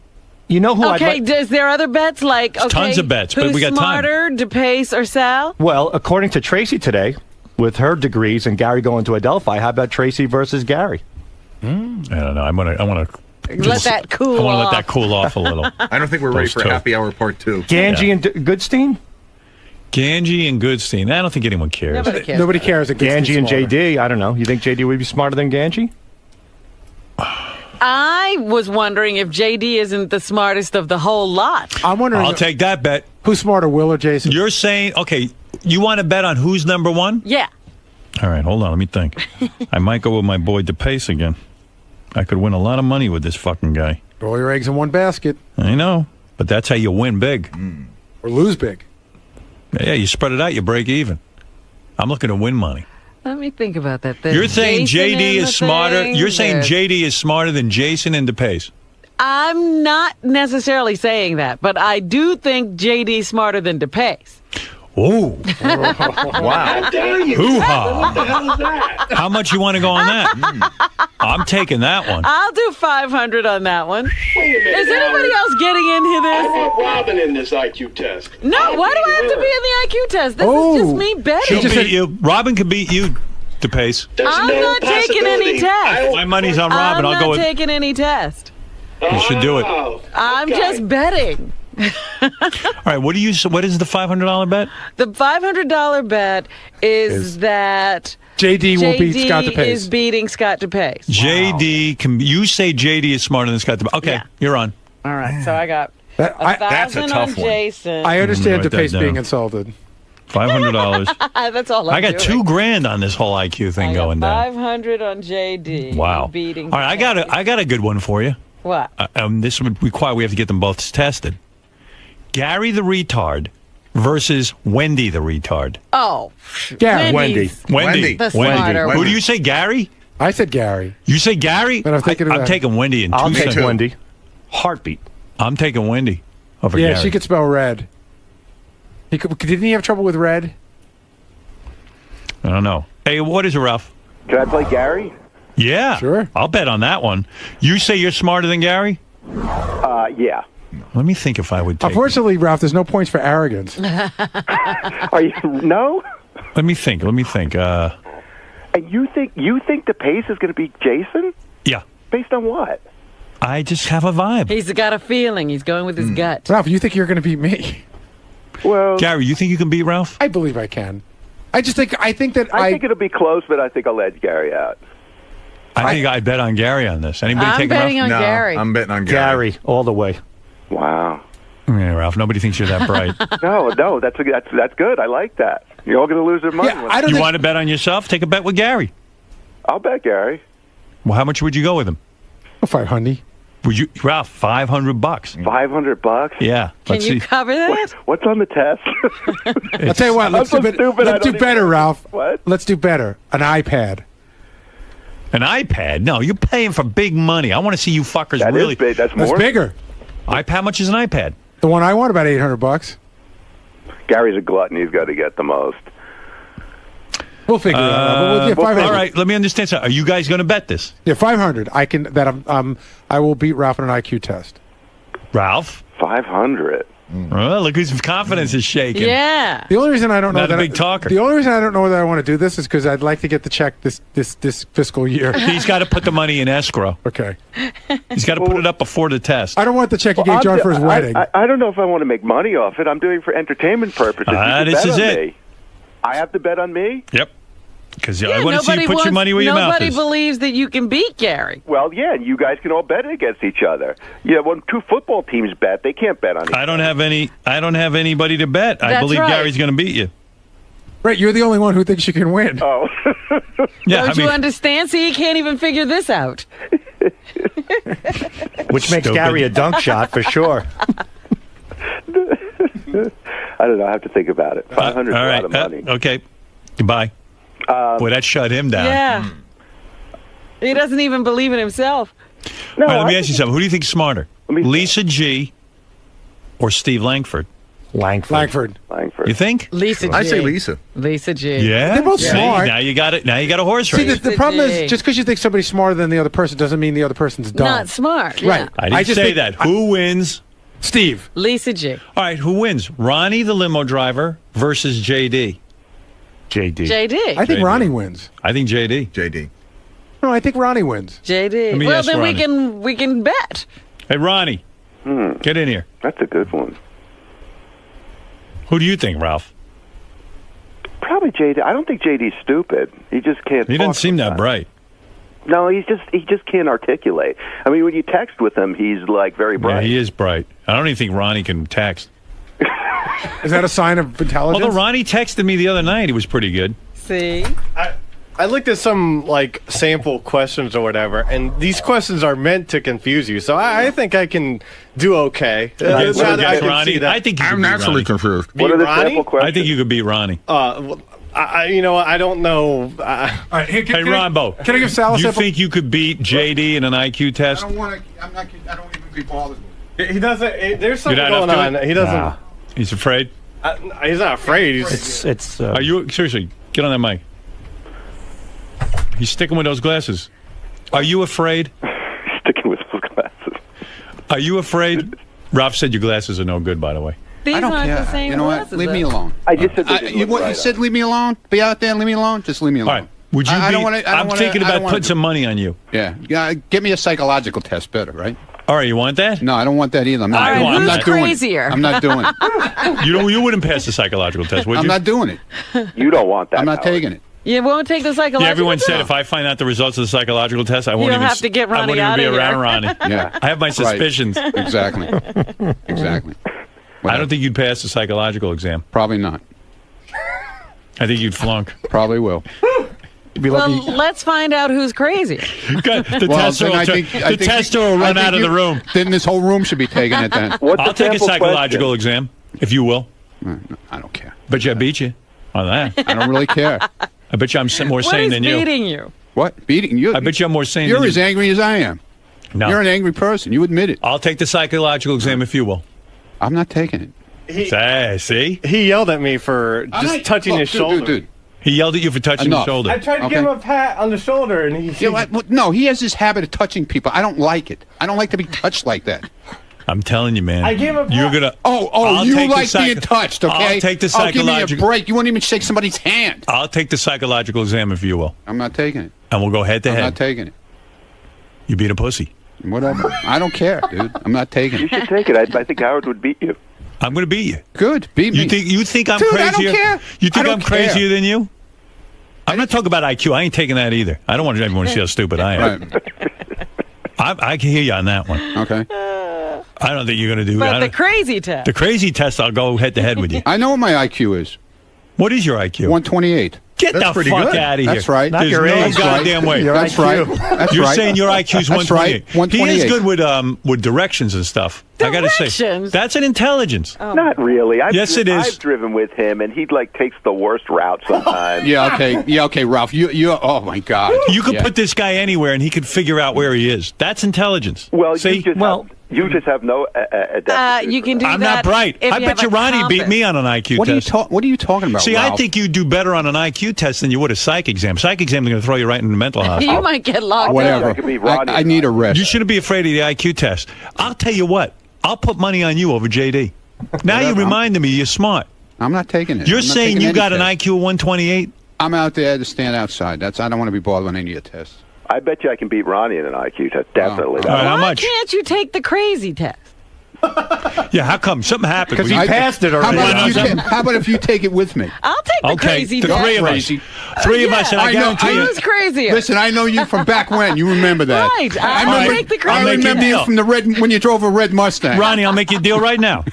You know who is there other bets? Tons of bets, but we got time. Who's smarter, DePace or Sal? Well, according to Tracy today, with her degrees and Gary going to Adelphi, how about Tracy versus Gary? I don't know. I want to let that cool off. I want to let that cool off a little. I don't think we're ready for happy hour part 2. Ganji and Goodstein? Ganji and Goodstein. I don't think anyone cares. Nobody cares. Ganji and JD. I don't know. You think JD would be smarter than Ganji? I was wondering if JD isn't the smartest of the whole lot. I'm wondering. I'll take that bet. Who's smarter, Will or Jason? You're saying, okay, you want to bet on who's number one? Yeah. All right, hold on. Let me think. I might go with my boy DePace again. I could win a lot of money with this fucking guy. All your eggs in one basket. I know, but that's how you win big. Or lose big. Yeah, you spread it out, you break even. I'm looking to win money. Let me think about that. You're saying JD is smarter. You're saying JD is smarter than Jason and DePace. I'm not necessarily saying that, but I do think JD's smarter than DePace. Oh. Wow. How dare you? Hoo-ha. What the hell is that? How much you want to go on that? I'm taking that one. I'll do 500 on that one. Wait a minute. Is anybody else getting into this? I want Robin in this IQ test. No, why do I have to be in the IQ test? This is just me betting. She'll beat you. Robin can beat you, DePace. I'm not taking any test. My money's on Robin. I'll go with... I'm not taking any test. You should do it. I'm just betting. All right, what is the $500 bet? The $500 bet is that JD will beat Scott DePace. is beating Scott DePace. JD you say JD is smarter than Scott DePace. Okay, you're on. All right, so I got that's a tough on one. Jason. I understand DePace being insulted. $500. That's all I got $2,000 on this whole IQ thing going down. 500 on JD. Wow. Beating. All right, I got a good one for you. What? This would require we have to get them both tested. Gary the retard versus Wendy the retard. Oh, Wendy. The smarter one. Who do you say, Gary? I said Gary. You say Gary? But I'm taking Wendy in 2 I'll seconds. take Wendy. Heartbeat. I'm taking Wendy over Gary. Yeah, she could spell red. Didn't he have trouble with red? I don't know. Hey, what is it, Ralph? Can I play Gary? Yeah. Sure. I'll bet on that one. You say you're smarter than Gary? Yeah. Let me think if I would take Unfortunately, Ralph, there's no points for arrogance. Are you no? Let me think. And you think the pace is going to be Jason? Yeah. Based on what? I just have a vibe. He's got a feeling. He's going with his gut. Ralph, you think you're going to beat me? Well, Gary, you think you can beat Ralph? I believe I can. I think it'll be close, but I think I'll edge Gary out. I think I bet on Gary on this. Anybody I'm taking betting Ralph? on Gary. I'm betting on Gary. All the way. Wow. Yeah, Ralph. Nobody thinks you're that bright. No, that's good. I like that. You're all going to lose their money. You want to bet on yourself? Take a bet with Gary. I'll bet Gary. Well, how much would you go with him? $500. Would you, Ralph? $500. $500? Yeah. Can you cover that? What's on the test? I'll tell you what. Let's do better, Ralph. What? Let's do better. An iPad. An iPad? No, you're paying for big money. I want to see you fuckers That really. is big. That's That's bigger. How much is an iPad? The one I want, about $800. Gary's a glutton. He's got to get the most. We'll figure it out. Well, all right, let me understand something. Are you guys going to bet this? Yeah, 500. I will beat Ralph on an IQ test. Ralph? 500. Well, look whose confidence is shaking. Yeah. The only reason I don't know Not a that big talker. The only reason I don't know that I want to do this is because I'd like to get the check this fiscal year. He's got to put the money in escrow. Okay. He's got to put it up before the test. I don't want the check he gave John for his wedding. I don't know if I want to make money off it. I'm doing it for entertainment purposes. This is it. Me. I have to bet on me? Yep. Because I want to see you put your money where your mouth Nobody is. believes that you can beat Gary. Well, yeah, and you guys can all bet against each other. Yeah, when two football teams bet, they can't bet on each other. I don't have anybody to bet. I That's believe right. Gary's going to beat you. Right, you're the only one who thinks you can win. Oh. Yeah, Don't you understand? See, he can't even figure this out. Which makes Gary a dunk shot for sure. I don't know. I have to think about it. 500 is a lot of money. Okay. Goodbye. Boy, that shut him down. Yeah. He doesn't even believe in himself. All right, let me ask you something. Who do you think's smarter? Lisa G or Steve Langford? Langford. You think? Lisa G. I say Lisa. Lisa G. Yeah? They're both smart. Now you got it. Now you got a horse See, race. the problem is, just because you think somebody's smarter than the other person doesn't mean the other person's dumb. Not smart. Right. Yeah. I didn't just say think- that. Who wins? Steve. Lisa G. All right, who wins? Ronnie, the limo driver, versus JD? JD. I think Ronnie wins. I think JD. JD. No, I think Ronnie wins. JD. Let me Well, ask then Ronnie. we can bet. Hey, Ronnie, get in here. That's a good one. Who do you think, Ralph? Probably JD. I don't think JD's stupid. He just can't. He doesn't seem that bright. No, he just can't articulate. I mean, when you text with him, he's like very bright. Yeah, he is bright. I don't even think Ronnie can text. Is that a sign of intelligence? Although Ronnie texted me the other night, he was pretty good. See? I looked at some sample questions or whatever, and these questions are meant to confuse you. So I think I can do okay. Ronnie, I think I'm naturally confused. What are the sample I think you could beat Ronnie. I don't know. All right, hey, Rombo. Can I give Sal a You sample? think you could beat JD in an IQ test? I don't even be bothered with it. He doesn't. There's something You're not going up on. to it? He doesn't. Nah. He's afraid? He's not afraid. Are you seriously? Get on that mic. He's sticking with those glasses. Are you afraid? Sticking with those glasses. Are you afraid? Ralph said your glasses are no good, by the way. These I don't aren't care. the same You know what? glasses, Leave me though. alone. I just said they didn't you look right said leave me alone. Be out there and leave me alone. Just leave me alone. All right. Would you? I don't beat- wanna- I don't I'm wanna- thinking I don't about wanna putting some money on you. Yeah. Give me a psychological test better, right? All right. You want that? No, I don't want that either. I'm not, All right, I'm who's not doing crazier? it. I'm not doing it. You wouldn't pass the psychological test, would you? I'm not doing it. You don't want that. I'm not taking it. You won't take the psychological Yeah, everyone said test? if I find out the results of the psychological test, I won't You'll even. have to get I Ronnie won't even be outta around here. Ronnie. Yeah. I have my Right. suspicions. Exactly. Exactly. I don't think you'd pass the psychological exam. Probably not. I think you'd flunk. Probably will. Well, let's find out who's crazy. The Well, tester then will, I think- I think- tester will I run think out of the room. Then this whole room should be taking it then. I'll take a psychological exam, if you will. I don't care. Bet you I beat you on that. I don't really care. I bet you I'm more What sane is than you. beating you? What? Beating you? I bet you I'm more sane You're than you. as angry as I am. No. You're an angry person. You admit it. I'll take the psychological exam if you will. I'm not taking it. See? He yelled at me for just touching his shoulder. Dude. He yelled at you for touching his shoulder. I tried to give him a pat on the shoulder, and he... No, he has this habit of touching people. I don't like it. I don't like to be touched like that. I'm telling you, man. I gave him a pat. You're gonna. Oh, you like being touched, okay? I'll take the Give me a psychological. break. You won't even shake somebody's hand. I'll take the psychological exam if you will. I'm not taking it. And we'll go head to head. I'm not taking it. You beat a pussy. Whatever. I don't care, dude. I'm not taking it. You should take it. I think Howard would beat you. I'm going to beat you. Good. Beat me. You think I'm Dude, crazier? I don't care. You think I I'm don't care. crazier than you? I'm not talking about IQ. I ain't taking that either. I don't want everyone to see how stupid I am. Right. I can hear you on that one. Okay. I don't think you're going to do But that. the crazy test. The crazy test, I'll go head to head with you. I know what my IQ is. What is your IQ? 128. Get the fuck out of here. That's right. There's no goddamn way. That's right. That's You're right. saying your IQ is That's 128. right. 128. He is good with directions and stuff. I got to say, Directions? that's an intelligence. Not really. Yes, it is. I've driven with him, and he takes the worst route sometimes. Yeah, okay, Ralph. You. Oh my God. You could Yeah. put this guy anywhere, and he could figure out where he is. That's intelligence. Well, See? you just have no. You can do I'm that. not bright. if I bet have you a Ronnie beat compass. me on an IQ What test. are you talking about? See, I Ralph? think you do better on an IQ test than you would a psych exam. Psych exam is going to throw you right in the mental hospital. You might get locked Whatever. up. I need a rest. You shouldn't be afraid of the IQ test. I'll tell you what. I'll put money on you over JD. Now you reminded me you're smart. I'm not taking it. You're I'm not saying taking you any got an test. IQ of 128? I'm out there to stand outside. I don't want to be bothered with any of your tests. I bet you I can beat Ronnie in an IQ test. Definitely. All right, how Why much? can't you take the crazy test? Yeah, how come? Something happened. Because he passed it already. How about if you take it with me? I'll take the crazy the test. three of us. Crazy. Three of us, and I guarantee you. Who's crazier? Listen, I know you from back when. You remember that. Right. I I'll remember, take the crazy I remember you deal. from the red when you drove a red Mustang. Ronnie, I'll make you a deal right now.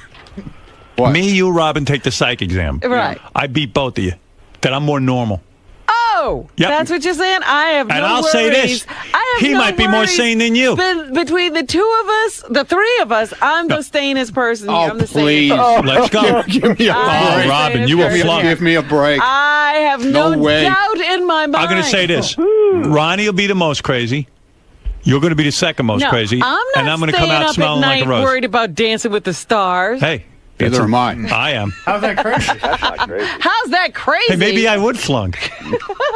What? Me, you, Robin, take the psych exam. Right. I beat both of you. That I'm more normal. Oh, Yep. that's what you're saying? I have And no I'll worries. say this. I have He no might be more worries. sane than you. Between the two of us, the three of us, I'm the sanest person here. Oh, I'm the please. sanest. Let's go. Give me a I'm break. the Robin, sanest you will person flunk. here. Give me a break. I have No way. doubt in my mind. I'm going to say this. Ronnie will be the most crazy. You're going to be the second most No, crazy. I'm not and I'm going to come staying out up smelling at like night a rose. worried about Dancing with the Stars. Hey. Neither am I. I am. How's that crazy? That's not crazy. How's that crazy? Hey, maybe I would flunk.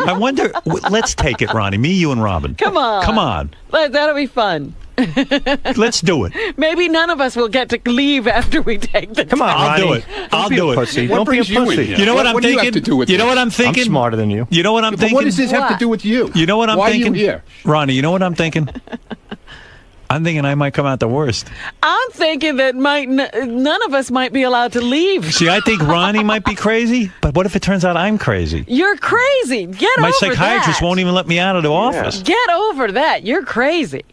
I wonder. Let's take it, Ronnie. Me, you, and Robin. Come on. Come on. That'll be fun. Let's do it. Maybe none of us will get to leave after we take the Come on, I'll Ronnie. do it. I'll Don't be do a it. pussy. What Don't be a brings you in pussy. here? You know what I'm What do you thinking? have to do with You know this? what I'm thinking? I'm smarter than you. You know what I'm But thinking? what does this have to do with you? You know what I'm Why thinking? are you here? Ronnie, you know what I'm thinking? I'm thinking I might come out the worst. I'm thinking that none of us might be allowed to leave. See, I think Ronnie might be crazy, but what if it turns out I'm crazy? You're crazy. Get My over psychiatrist that. won't even let me out of the office. Get over that. You're crazy.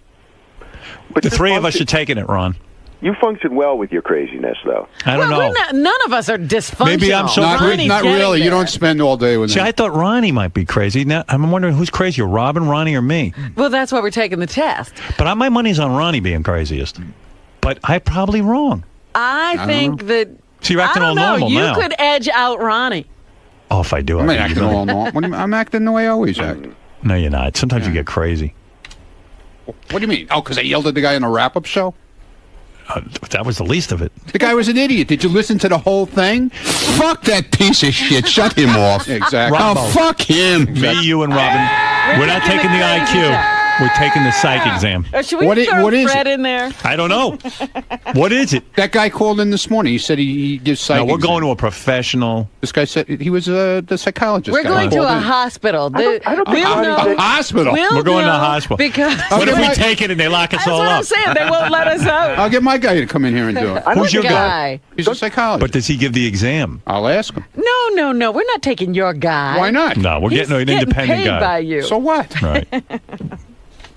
But The you three of us function- are taking it, Ron. You function well with your craziness, though. I don't know. None of us are dysfunctional. Maybe I'm so Not, Ronnie's not getting really. You there. don't spend all day with See, him. I thought Ronnie might be crazy. Now I'm wondering who's crazier, Robin, Ronnie, or me. Well, that's why we're taking the test. But my money's on Ronnie being craziest. But I'm probably wrong. I think that. So you're acting I all don't know. normal You now. could edge out Ronnie. Oh, if I do, I'm I not acting all normal. I'm acting the way I always act. No, you're not. Sometimes you get crazy. What do you mean? Oh, because I yelled at the guy on a wrap-up show? That was the least of it. The guy was an idiot. Did you listen to the whole thing? Fuck that piece of shit. Shut him off. Exactly. Rambo. Oh, fuck him. Me, you, and Robin. We're not taking the IQ. We're taking the psych exam. Should we What throw is Fred it? in there? I don't know. What is it? That guy called in this morning. He said he gives psych No, we're exam. going to a professional. This guy said he was the psychologist. We're guy. going to Called a in. hospital. I don't think We'll Ronnie know. said- Hospital. We'll We're going to a know hospital. Because What if we my- take it and they lock us that's all what I'm up? saying. They won't let us out. I'll get my guy to come in here and do it. Who's your guy? guy? He's a psychologist. But does he give the exam? I'll ask him. No. We're not taking your guy. Why not? No, we're He's getting an independent paid guy. by you. So what? Right.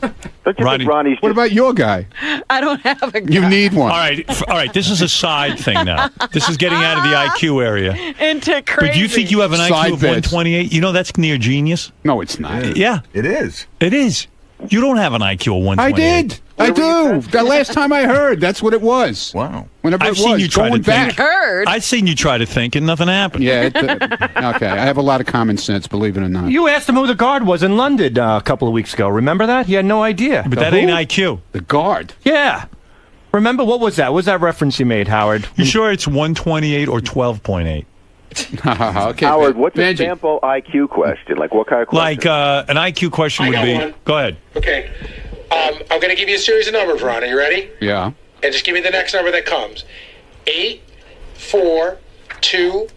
Don't you Ronnie- think Ronnie's What just about your guy? I don't have a guy. You need one. All right. This is a side thing now. This is getting out of the IQ area. Into crazy. But do you think you have an Side IQ of bits. 128? You know that's near genius. No, it's not. Yeah, It is. it is. You don't have an IQ of 128. I did. I do. The last time I heard, that's what it was. Wow. Whenever I've it seen was, you try going to think. back. Heard. I've seen you try to think and nothing happened. Yeah. Okay. I have a lot of common sense, believe it or not. You asked him who the guard was in London a couple of weeks ago. Remember that? He had no idea. But that Who? ain't IQ. The guard. Yeah. Remember, what was that? What was that reference you made, Howard? You sure it's 128 or 12.8? Okay, Howard, what's a Benji. sample IQ question? Like, what kind of question? Like an IQ question would be. one. Go ahead. Okay. I'm going to give you a series of numbers, Ron. Are you ready? Yeah. And just give me the next number that comes. 8, 4, 2,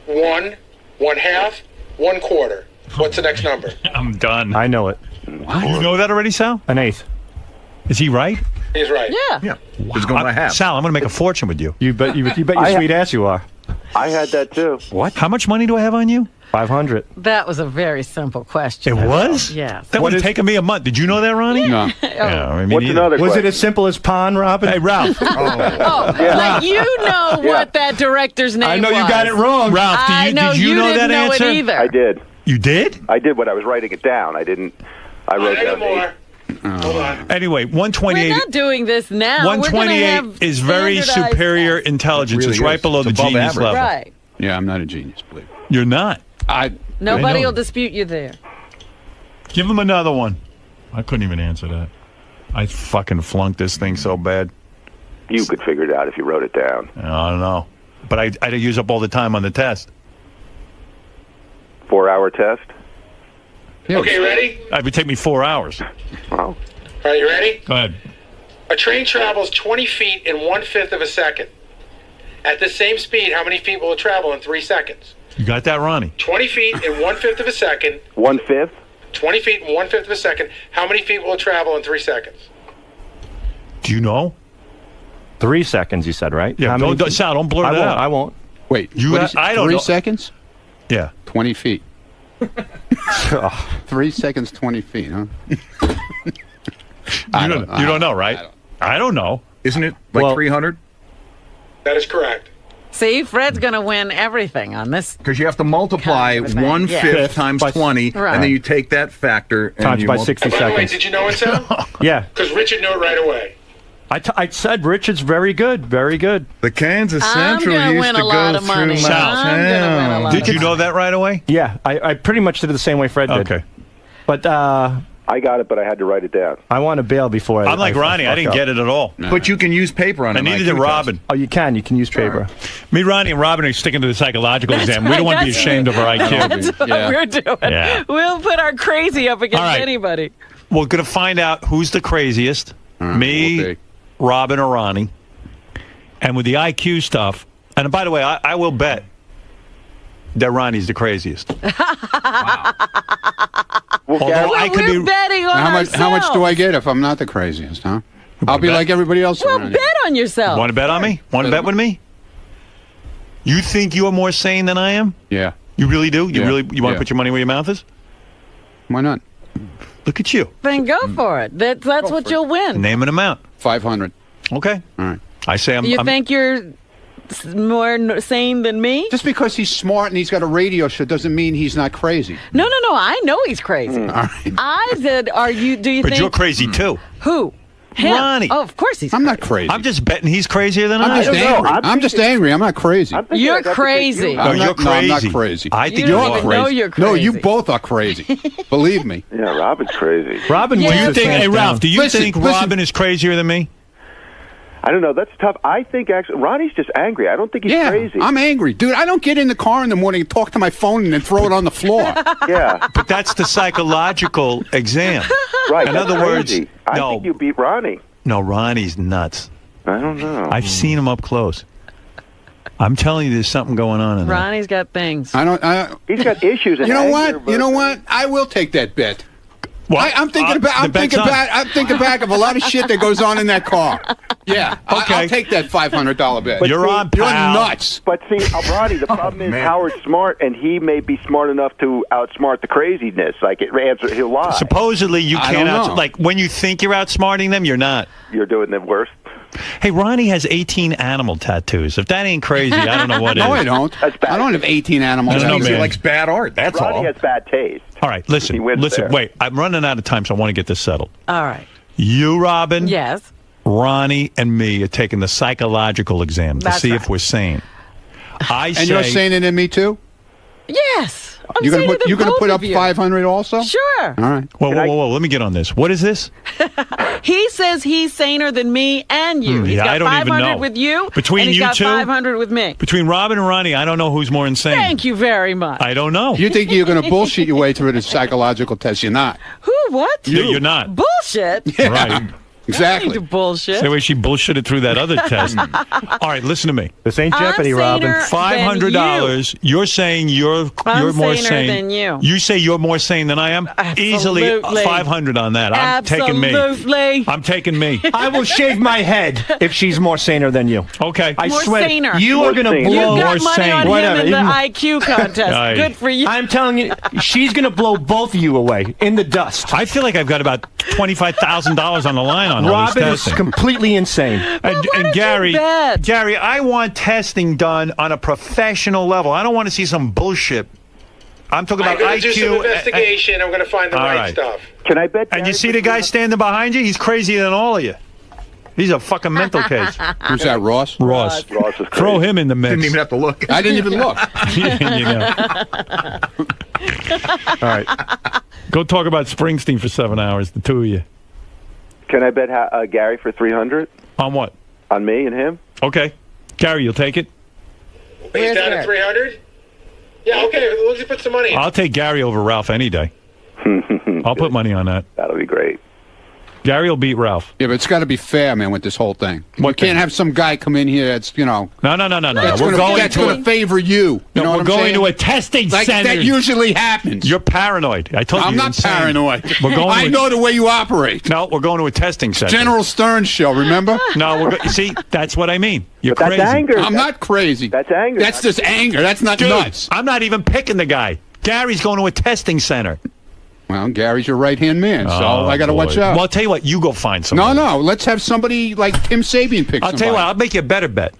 1, 1/2, 1/4. What's the next number? I'm done. I know it. What? You know that already, Sal? An eighth. Is he right? He's right. Yeah. It's going to half. Sal, I'm going to make a fortune with you. You bet your sweet ass you are. I had that too. What? How much money do I have on you? 500. That was a very simple question. It was? Yes. That would have taken me a month. Did you know that, Ronnie? No. Yeah, I mean, What's another Was question? it as simple as Pond, Robin? Hey, Ralph. Like you know what that director's name was. I know you got it wrong. Ralph, did you know that didn't know answer? it either. I did. You did? I did when I was writing it down. I didn't. I wrote down more. Hold on. Anyway, 128. We're not doing this now. 128 is very superior intelligence. It really it's right is. below It's the above genius average. level. Right. Yeah, I'm not a genius, believe me. You're not. Nobody I know. will dispute you there. Give him another one. I couldn't even answer that. I fucking flunked this thing so bad. You could figure it out if you wrote it down. I don't know. But I'd use up all the time on the test. 4-hour test. Okay, ready? It would take me 4 hours. Wow. All right, you ready? Go ahead. A train travels 20 feet in 1/5 of a second. At the same speed, how many feet will it travel in 3 seconds? You got that, Ronnie? 20 feet in 1/5 of a second. 1/5? 20 feet in 1/5 of a second. How many feet will it travel in 3 seconds? Do you know? 3 seconds, you said, right? Yeah, Sal, don't blur that out. I won't. Wait, I don't 3 know. seconds? Yeah. 20 feet. 3 seconds, 20 feet, huh? You don't know, right? I don't know. Isn't it like 300? That is correct. See, Fred's going to win everything on this. Because you have to multiply Kind of a thing. 1/5 times 20, Right. and then you take that factor and Times you by multiply. 60 By the way, seconds. did you know it, Sal? Yeah. Because Richard knew it right away. I said Richard's very good. Very good. The Kansas I'm Central gonna used win to a lot go of money. through my I'm gonna win a town. lot Did you know that right away? Yeah, I pretty much did it the same way Fred did. Okay. But I got it, but I had to write it down. I want to bail before I'm like Ronnie. I didn't get it at all. But you can use paper on it. And neither did Robin. Oh, you can. You can use paper. Me, Ronnie, and Robin are sticking to the psychological exam. We right, don't want to be that's ashamed of our IQ. That's what we're doing. Yeah. We'll put our crazy up against All right. anybody. We're going to find out who's the craziest, me, okay. Robin, or Ronnie. And with the IQ stuff, and by the way, I will bet that Ronnie's the craziest. Although I could We're be. betting on How much do ourselves. I get if I'm not the craziest, huh? I'll be bet? like everybody else Well, around bet here. on yourself. Want to bet on me? Want to bet with me? You think you're more sane than I am? Yeah. You really do? You Yeah. want to Yeah. put your money where your mouth is? Why not? Look at you. Then go for it. That's what you'll win. Name an amount. 500. Okay. All right. I say You think you're more sane than me? Just because he's smart and he's got a radio show doesn't mean he's not crazy. No. I know he's crazy. All right. I said, do you But think? you're crazy too. Who? Him. Ronnie. Oh, of course he's I'm not crazy. I'm just betting he's crazier than I I'm just am. angry. I'm just angry. I'm not crazy. You're crazy. No, I'm you're not, no, I'm not crazy. crazy. I think You you're don't even crazy. know you're No, you crazy. both are crazy. Believe me. Yeah, Robin's crazy. Robin, Do you wins this think, hands hey, Ralph, down. do you Listen, think listen. Robin is crazier than me? I don't know. That's tough. I think actually Ronnie's just angry. I don't think he's Yeah, crazy. I'm angry. Dude, I don't get in the car in the morning and talk to my phone and then throw it on the floor. Yeah. But that's the psychological exam. Right. In that's other words, crazy. I no. think you beat Ronnie. No, Ronnie's nuts. I don't know. I've seen him up close. I'm telling you, there's something going on in there. Ronnie's got things. He's got issues. And You know anger, what? You know what? I will take that bet. What? I'm thinking about. I'm thinking back of a lot of shit that goes on in that car. Yeah. Okay. I'll take that $500 bet. But You're see, on, You're pal. nuts. But see, Ronnie, the problem is Howard's smart, and he may be smart enough to outsmart the craziness. Like he'll lie. Supposedly, you I can't don't know. like when you think you're outsmarting them, you're not. You're doing the worst. Hey, Ronnie has 18 animal tattoos. If that ain't crazy, I don't know what is. No, I don't. That's bad. I don't have 18 animals. I don't know, He man. likes bad art. That's Ronnie all. has bad taste. All right, He listen, wins there. wait. I'm running out of time, so I want to get this settled. All right. You, Robin, Yes. Ronnie, and me are taking the psychological exam to That's see right. if we're sane. I And say, you're saying it in me too? Yes. I'm You're saying gonna put both up of you. 500 also? Sure. All right. whoa, let me get on this. What is this? He says he's saner than me and you. He's got I don't even 500 know. with you, Between and he's you got two? 500 with me. Between Robin and Ronnie, I don't know who's more insane. Thank you very much. I don't know. You think you're going to bullshit your way through the psychological test? You're not. Who? What? You're not. Bullshit. Yeah. Right. Exactly. I don't need to bullshit. Same way she bullshitted through that other test. All right, listen to me. This ain't Jeopardy, Robin. $500. You're saying you're more saner sane than you. You say you're more sane than I am. Easily Absolutely. 500 on that. I'm taking me. Absolutely. I'm taking me. I will shave my head if she's more saner than you. Okay. I More swear. saner. You More are going to saner. blow You got more money sane. on him Whatever. in the Even- IQ contest. Aye. Good for you. I'm telling you, she's going to blow both of you away in the dust. I feel like I've got about $25,000 on the line on all Robin this is testing. completely insane. And Gary, I want testing done on a professional level. I don't want to see some bullshit. I'm talking I'm about going to IQ. do some investigation. I'm going to find the All right right. stuff. Can I bet? And you see the guy standing behind you? He's crazier than all of you. He's a fucking mental case. Who's that, Ross? Ross. Ross is crazy. Throw him in the mix. Didn't even have to look. I didn't even look. You know. All right. Go talk about Springsteen for 7 hours, the two of you. Can I bet Gary for 300 On what? on me and him? Okay. Gary, you'll take it? He's down to 300? Yeah, okay. Let's put some money in. I'll take Gary over Ralph any day. I'll put money on that. That'll be great. Gary will beat Ralph. Yeah, but it's got to be fair, man, with this whole thing. What You can't thing? have some guy come in here that's, No. that's We're going that's to going to favor you. You know we're what I'm going saying? to a testing like, center. That usually happens. You're paranoid. I told you. I'm you're not insane. paranoid. We're going. I know the way you operate. No, we're going to a testing center. General Stern show, remember? No, you see, that's what I mean. You're But crazy. that's anger. I'm not crazy. That's anger. That's just anger. That's not Dude, nuts. I'm not even picking the guy. Gary's going to a testing center. Well, Gary's your right-hand man, so I got to watch out. Well, I'll tell you what. You go find somebody. No, let's have somebody like Tim Sabian pick I'll tell you what. I'll make you a better bet.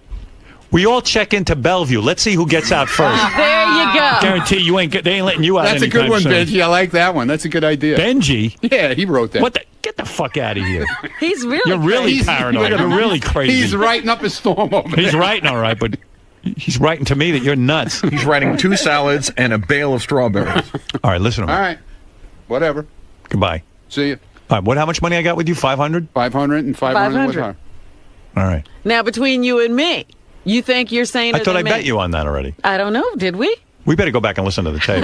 We all check into Bellevue. Let's see who gets out first. There you go. Guarantee you they ain't letting you out. That's a good anytime one, soon. Benji. I like that one. That's a good idea. Benji? Yeah, he wrote that. What the? Get the fuck out of here. He's really You're really crazy. paranoid. You're really crazy. He's writing up a storm over there. He's writing, all right, but he's writing to me that you're nuts. He's writing 2 salads and a bale of strawberries. All right, listen to me. All right. Whatever. Goodbye. See you. All right, how much money I got with you? 500? 500 and 500 with her. All right. Now, between you and me, you think you're saner I thought than I me? bet you on that already. I don't know. Did we? We better go back and listen to the tape.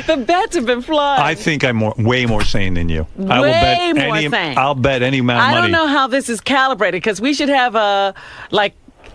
The bets have been flying. I think I'm way more sane than you. I will Way bet more any. sane. I'll bet any amount of I money. don't know how this is calibrated because we should have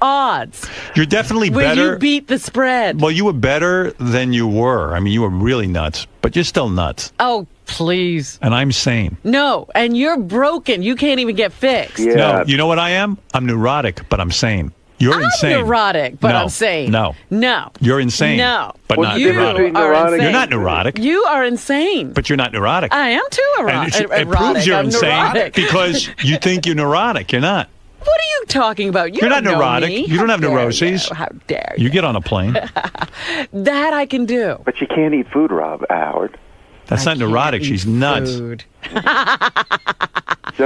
odds. You're definitely Will better. you beat the spread? Well, you were better than you were. I mean, you were really nuts, but you're still nuts. Oh, please. And I'm sane. No, and you're broken. You can't even get fixed. Yeah. No, you know what I am? I'm neurotic, but I'm sane. You're insane. I'm neurotic, but No, I'm sane. No. No. You're insane. No. But What's not the difference neurotic. between neurotic and- You're not neurotic. You are insane. But you're not neurotic. I am too And it proves you're insane because you think you're neurotic. You're not. What are you talking about? You're not don't know neurotic. me. You don't How have dare neuroses. you? How dare You get on a plane. That I can do. But you can't eat food, Howard. That's not neurotic. She's nuts. Food.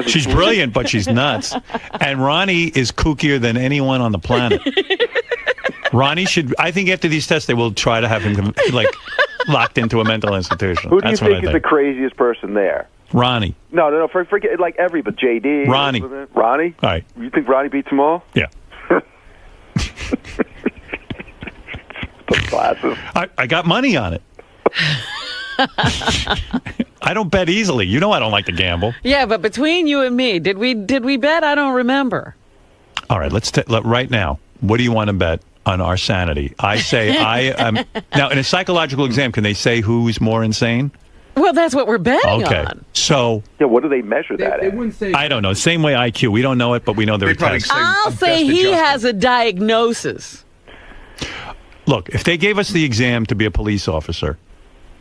She's brilliant, but she's nuts. And Ronnie is kookier than anyone on the planet. Ronnie should. I think after these tests, they will try to have him locked into a mental institution. Who do you That's what I think is the craziest person there? Ronnie. No. Forget everybody. JD. Ronnie. Ronnie. All right. You think Ronnie beats them all? Yeah. Glasses. I got money on it. I don't bet easily. You know I don't like to gamble. Yeah, but between you and me, did we bet? I don't remember. All right, let's right now. What do you want to bet on our sanity? I say I am now in a psychological exam. Can they say who's more insane? Well, that's what we're betting Okay, on. so Yeah. What do they measure that at? wouldn't say. I don't know. Same way IQ. We don't know it, but we know there are probably tests. say I'll a say best he adjusted. has a diagnosis. Look, if they gave us the exam to be a police officer,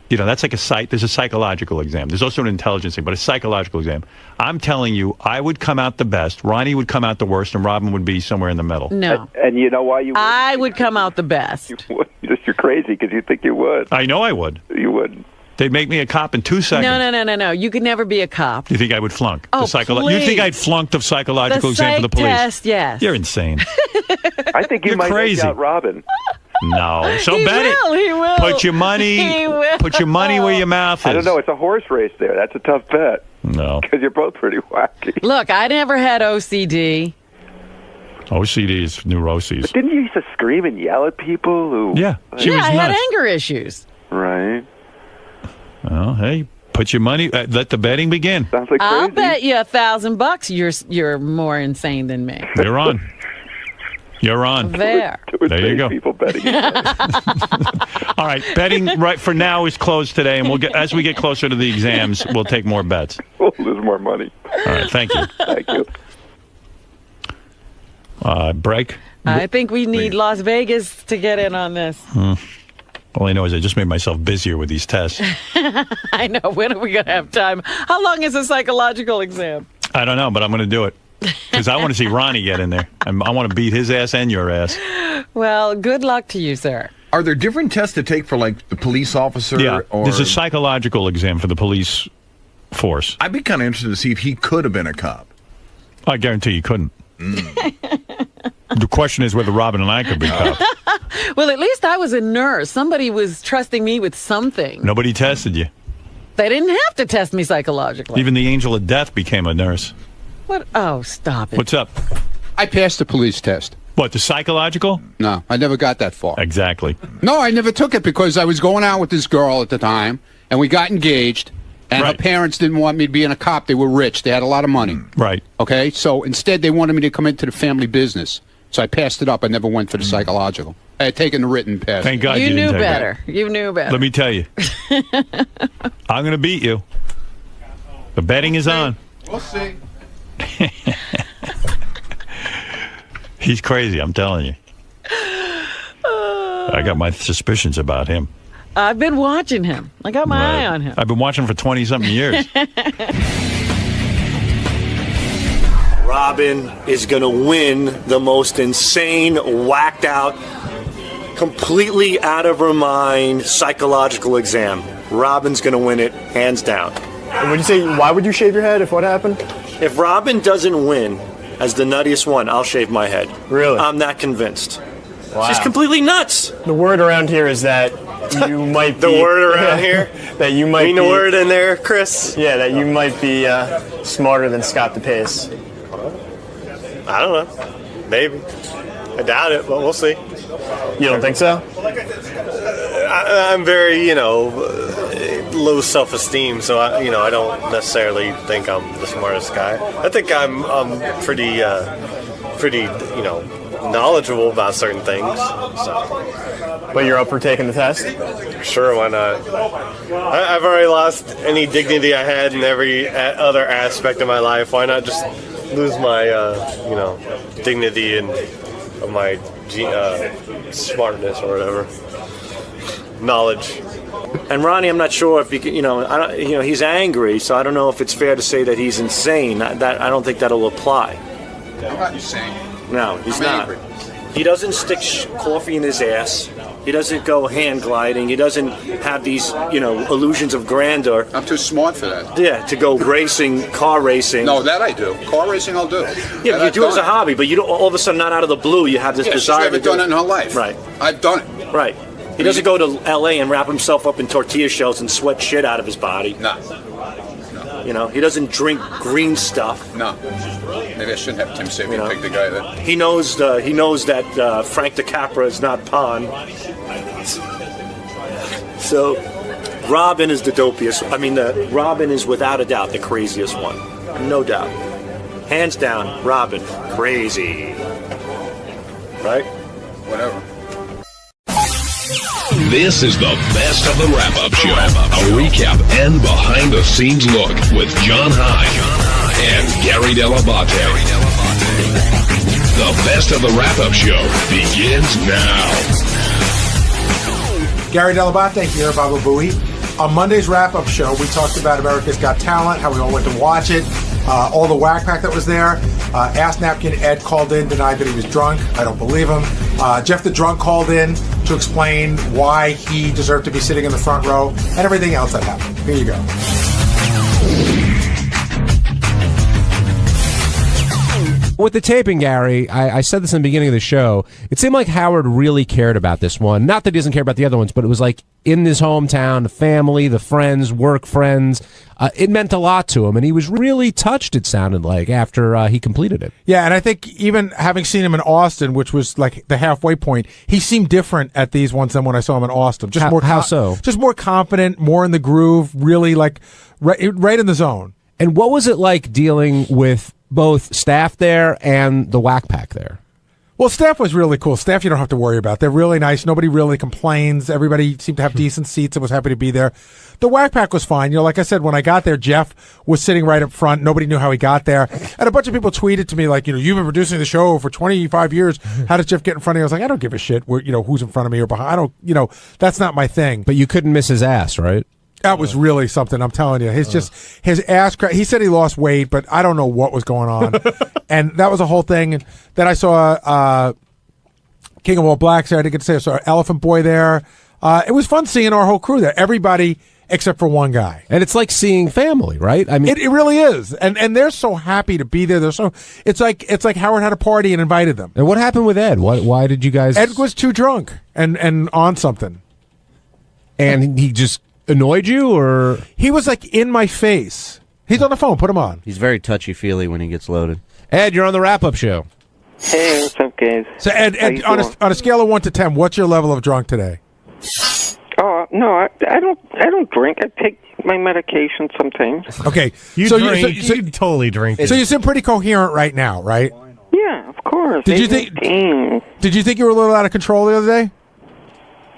that's like there's a psychological exam. There's also an intelligence thing, but a psychological exam. I'm telling you, I would come out the best. Ronnie would come out the worst, and Robin would be somewhere in the middle. No. And you know why you? I would come out the best. You're crazy because you think you would. I know I would. You wouldn't. They'd make me a cop in 2 seconds. No. You could never be a cop. You think I would flunk? Oh, You think please. I'd flunk the psychological The exam for the psych police? test, yes. You're insane. I think you You're might crazy. edge out Robin. No. So He bet will, it. he will. Put your money. He will. Put your money where your mouth is. I don't know. It's a horse race there. That's a tough bet. No. Because you're both pretty wacky. Look, I never had OCD. OCDs, neuroses. But didn't you used to scream and yell at people who... Yeah. She was I had nuts. anger issues. Right. Well, hey, put your money. Let the betting begin. Sounds like I'll bet you $1,000 you're more insane than me. You're on. You're on. There. There you go. People betting. All right, betting right for now is closed today, and we'll get as we get closer to the exams, we'll take more bets. We'll lose more money. All right, thank you. Thank you. Break. I think we need Las Vegas to get in on this. All I know is I just made myself busier with these tests. I know. When are we going to have time? How long is a psychological exam? I don't know, but I'm going to do it because I want to see Ronnie get in there. I want to beat his ass and your ass. Well, good luck to you, sir. Are there different tests to take for, like, the police officer? Yeah, or... there's a psychological exam for the police force. I'd be kind of interested to see if he could have been a cop. I guarantee you couldn't. The question is whether Robin and I could be cops. Well, at least I was a nurse. Somebody was trusting me with something. Nobody tested you. They didn't have to test me psychologically. Even the angel of death became a nurse. What? Oh, stop it. What's up? I passed the police test. What, the psychological? No, I never got that far. Exactly. No, I never took it because I was going out with this girl at the time, and we got engaged, and her parents didn't want me to be a cop. They were rich. They had a lot of money. Right. Okay? So instead, they wanted me to come into the family business. So I passed it up. I never went for the psychological. I had taken the written test. Thank God you knew didn't take better. that. You knew better. Let me tell you. I'm going to beat you. The betting is on. We'll see. He's crazy, I'm telling you. I got my suspicions about him. I've been watching him. I got my eye on him. I've been watching for 20-something years. Robin is going to win the most insane, whacked out, completely out of her mind psychological exam. Robin's going to win it, hands down. And would you say, why would you shave your head if what happened? If Robin doesn't win as the nuttiest one, I'll shave my head. Really? I'm that convinced. Wow. She's completely nuts. The word around here is that you might The be... word around here? That you might mean be... the word in there, Chris? Yeah, that you might be smarter than Scott DePace. I don't know. Maybe. I doubt it, but we'll see. You don't think so? I'm very, low self-esteem, so I don't necessarily think I'm the smartest guy. I think I'm pretty, knowledgeable about certain things. So. But you're up for taking the test? Sure, why not? I've already lost any dignity I had in every other aspect of my life. Why not just lose my, dignity and my smartness or whatever, knowledge. And Ronnie, I'm not sure if he can, he's angry, so I don't know if it's fair to say that he's insane. I don't think that'll apply. I'm not insane. No, he's I'm not. angry. He doesn't stick coffee in his ass. He doesn't go hand gliding. He doesn't have these, illusions of grandeur. I'm too smart for that. Yeah, to go car racing. No, that I do. Car racing, I'll do. Yeah, you do it as a hobby, but you don't. All of a sudden, not out of the blue, you have this desire. She's never done it in her life. Right. I've done it. Right. He doesn't go to L.A. and wrap himself up in tortilla shells and sweat shit out of his body. No. He doesn't drink green stuff. No. Maybe I shouldn't have Tim Sabian pick the guy that. He knows that Frank DiCapra is not Pon. So, Robin is the dopiest. Robin is without a doubt the craziest one. No doubt. Hands down, Robin. Crazy. Right? Whatever. This is the best of the wrap-up show. A recap and behind-the-scenes look with John High and Gary Dell'Abate. The best of the wrap-up show begins now. Gary Dell'Abate here, Baba Booey. On Monday's wrap-up show, we talked about America's Got Talent, how we all went to watch it, all the whack pack that was there. Ass Napkin Ed called in, denied that he was drunk. I don't believe him. Jeff the Drunk called in to explain why he deserved to be sitting in the front row and everything else that happened. Here you go. with the taping, Gary, I said this in the beginning of the show. It seemed like Howard really cared about this one. Not that he doesn't care about the other ones, but it was like in his hometown, the family, the friends, work friends. It meant a lot to him, and he was really touched, it sounded like, after he completed it. Yeah, and I think even having seen him in Austin, which was like the halfway point, he seemed different at these ones than when I saw him in Austin. Just how so? Just more confident, more in the groove, really like right in the zone. And what was it like dealing with both staff there and the Whack Pack there? Well, staff was really cool. Staff you don't have to worry about. They're really nice. Nobody really complains. Everybody seemed to have decent seats and was happy to be there. The Whack Pack was fine. You know, like I said, when I got there, Jeff was sitting right up front. Nobody knew how he got there. And a bunch of people tweeted to me like, you've been producing the show for 25 years. How does Jeff get in front of you? I was like, I don't give a shit who's in front of me or behind. That's not my thing. But you couldn't miss his ass, right? That was really something, I'm telling you. His ass crack. He said he lost weight, but I don't know what was going on. And that was a whole thing. And then I saw King of All Blacks there. I didn't get to say I saw Elephant Boy there. It was fun seeing our whole crew there. Everybody except for one guy. And it's like seeing family, right? I mean, it really is. And they're so happy to be there. It's like Howard had a party and invited them. And what happened with Ed? Why did you guys? Ed was too drunk and on something. And he just annoyed you, or he was like in my face. He's on the phone. Put him on. He's very touchy-feely when he gets loaded. Ed, you're on the wrap-up show. Hey, what's up, guys? So, Ed on a scale of 1 to 10, what's your level of drunk today? Oh no, I don't drink. I take my medication sometimes. Okay, you totally drink. So you seem pretty coherent right now, right? Yeah, of course. Did you think you were a little out of control the other day?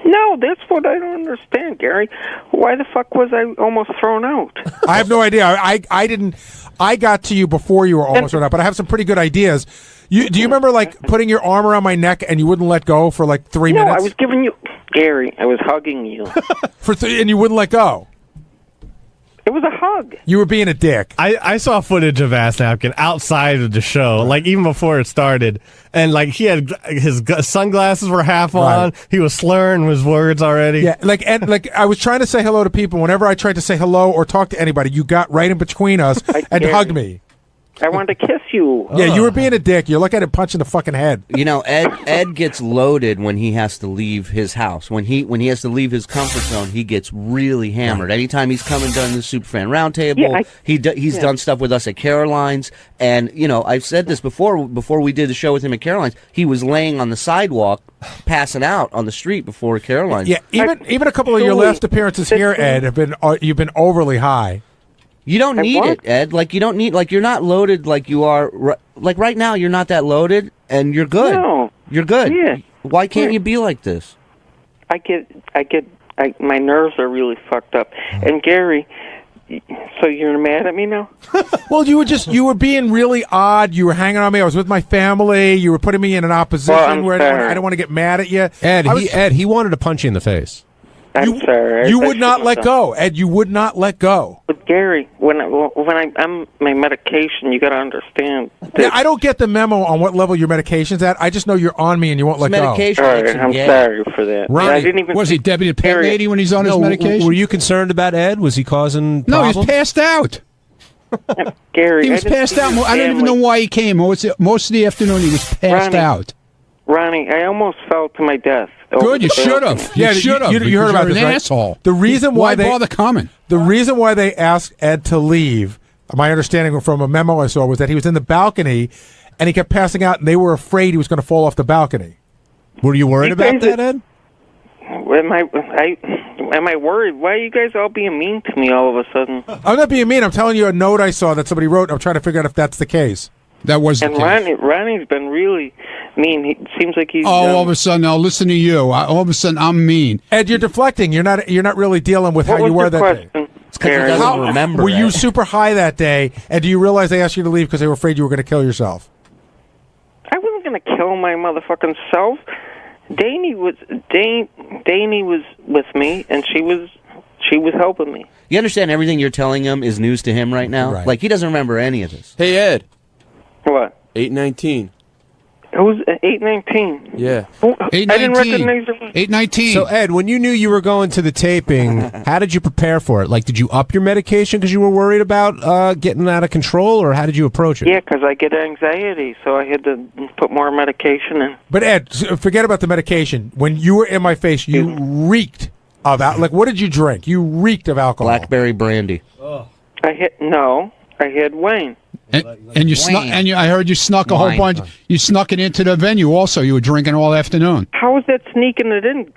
No, that's what I don't understand, Gary. Why the fuck was I almost thrown out? I have no idea. I didn't. I got to you before you were almost thrown out, but I have some pretty good ideas. Do you remember like putting your arm around my neck and you wouldn't let go for like 3 minutes? No, I was giving you, Gary. I was hugging you and you wouldn't let go. It was a hug. You were being a dick. I saw footage of Ass Napkin outside of the show, like even before it started, and like he had his sunglasses were half on. Right. He was slurring his words already. Yeah, like I was trying to say hello to people. Whenever I tried to say hello or talk to anybody, you got right in between us and hugged me. I wanted to kiss you. Yeah, you were being a dick. You're looking at him punching the fucking head. You know, Ed gets loaded when he has to leave his house. When he has to leave his comfort zone, he gets really hammered. Anytime he's come and done the Superfan Roundtable, he's done stuff with us at Caroline's. And, I've said this before we did the show with him at Caroline's, he was laying on the sidewalk, passing out on the street before Caroline's. Yeah, even a couple of your last appearances here, Ed, you've been overly high. You don't need it, Ed. Like, you don't need, like, you're not loaded like you are. Like, right now, you're not that loaded, and you're good. No. You're good. Yeah. Why can't you be like this? My nerves are really fucked up. And Gary, so you're mad at me now? Well, you were being really odd. You were hanging on me. I was with my family. You were putting me in an opposition where I don't want to get mad at you. Ed, he wanted to punch you in the face. I'm sorry. You would not let go, Ed. You would not let go. But Gary, when I'm my medication, you got to understand. Yeah, I don't get the memo on what level your medication's at. I just know you're on me and you won't let go. All right, I'm sorry for that. Ronnie, I didn't even was he Debbie the Pet Lady when he's on his medication? Were you concerned about Ed? Was he causing problems? No, he was passed out. Gary, he was passed out. I don't even know why he came. Most of the afternoon, he was passed out. Ronnie, I almost fell to my death. Good, you should have. Yeah, you heard about this, right? Asshole. The reason why they bother coming? The reason why they asked Ed to leave, my understanding from a memo I saw, was that he was in the balcony and he kept passing out, and they were afraid he was going to fall off the balcony. Were you worried about that, Ed? Am I worried? Why are you guys all being mean to me all of a sudden? I'm not being mean. I'm telling you a note I saw that somebody wrote. I'm trying to figure out if that's the case. That was the case. Ronnie's been really mean. It seems like he's. All of a sudden, I'll listen to you. All of a sudden, I'm mean. Ed, you're deflecting. You're not really dealing with how you were that day. It's because he doesn't remember. Were you super high that day, and do you realize they asked you to leave because they were afraid you were going to kill yourself? I wasn't going to kill my motherfucking self. Danny was with me, and she was helping me. You understand everything you're telling him is news to him right now? Right. Like, he doesn't remember any of this. Hey, Ed. What? 819. I was 819. Yeah. I didn't recognize her. 819. So, Ed, when you knew you were going to the taping, how did you prepare for it? Like, did you up your medication because you were worried about getting out of control, or how did you approach it? Yeah, because I get anxiety, so I had to put more medication in. But, Ed, forget about the medication. When you were in my face, you reeked of alcohol. Like, what did you drink? You reeked of alcohol. Blackberry brandy. I had Wayne. And you snuck, I heard you snuck a whole bunch. You snuck it into the venue. Also, you were drinking all afternoon. How is that sneaking it in,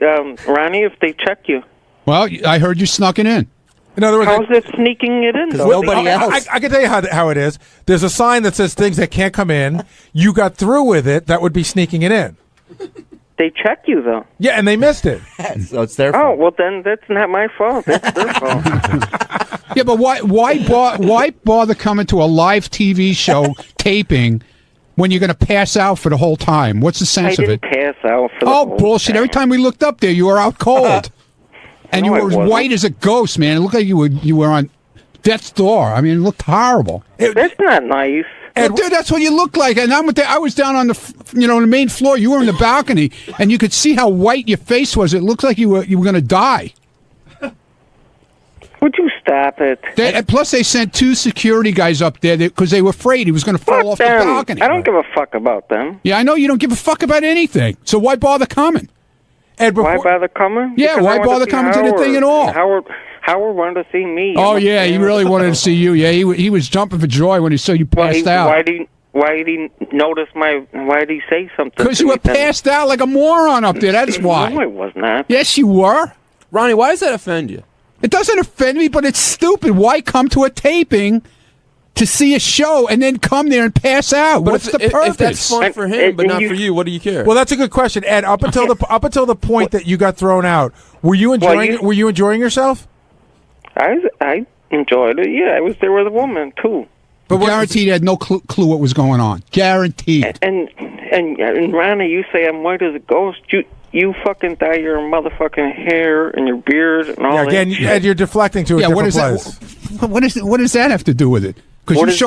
Ronnie? If they check you, well, I heard you snuck it in. In other words, how is that sneaking it in? Nobody else. I can tell you how it is. There's a sign that says things that can't come in. You got through with it. That would be sneaking it in. They check you though. Yeah, and they missed it. So it's their fault. Oh well, then that's not my fault. That's their fault. Yeah, but why bother coming to a live TV show taping when you're going to pass out for the whole time? What's the sense of it? I didn't pass out for the whole bullshit! time. Every time we looked up there, you were out cold, and No, you I were as wasn't. white as a ghost, man. It looked like you were on death's door. I mean, it looked horrible. That's not nice. Well, dude, that's what you look like. And I was down on the main floor. You were in the balcony, and you could see how white your face was. It looked like you were going to die. Would you stop it? And plus, they sent 2 security guys up there because they were afraid he was going to fall off them. the balcony. I don't give a fuck about them. Yeah, I know you don't give a fuck about anything. So why bother coming? Ed, why bother coming? Yeah, Because why I wanted bother see coming to the thing at all? Howard wanted to see me. Oh yeah, he really wanted to see you. Yeah, he was jumping for joy when he saw you passed out. Why did he notice why did he say something? Because you were passed out like a moron up there. That's why. No, I was not. Yes, you were. Ronnie, why does that offend you? It doesn't offend me, but it's stupid. Why come to a taping to see a show and then come there and pass out? But What's the purpose? If that's fun for him, but not for you, what do you care? Well, that's a good question, Ed. Up until the point that you got thrown out, were you enjoying? Were you enjoying yourself? I enjoyed it. Yeah, I was there with a woman too. But guaranteed, had no clue what was going on. Guaranteed. And Ronnie, you say I'm white as a ghost. You fucking dye your motherfucking hair and your beard and all that. Again, shit. Ed, you're deflecting to a different place. What does that have to do with it? Because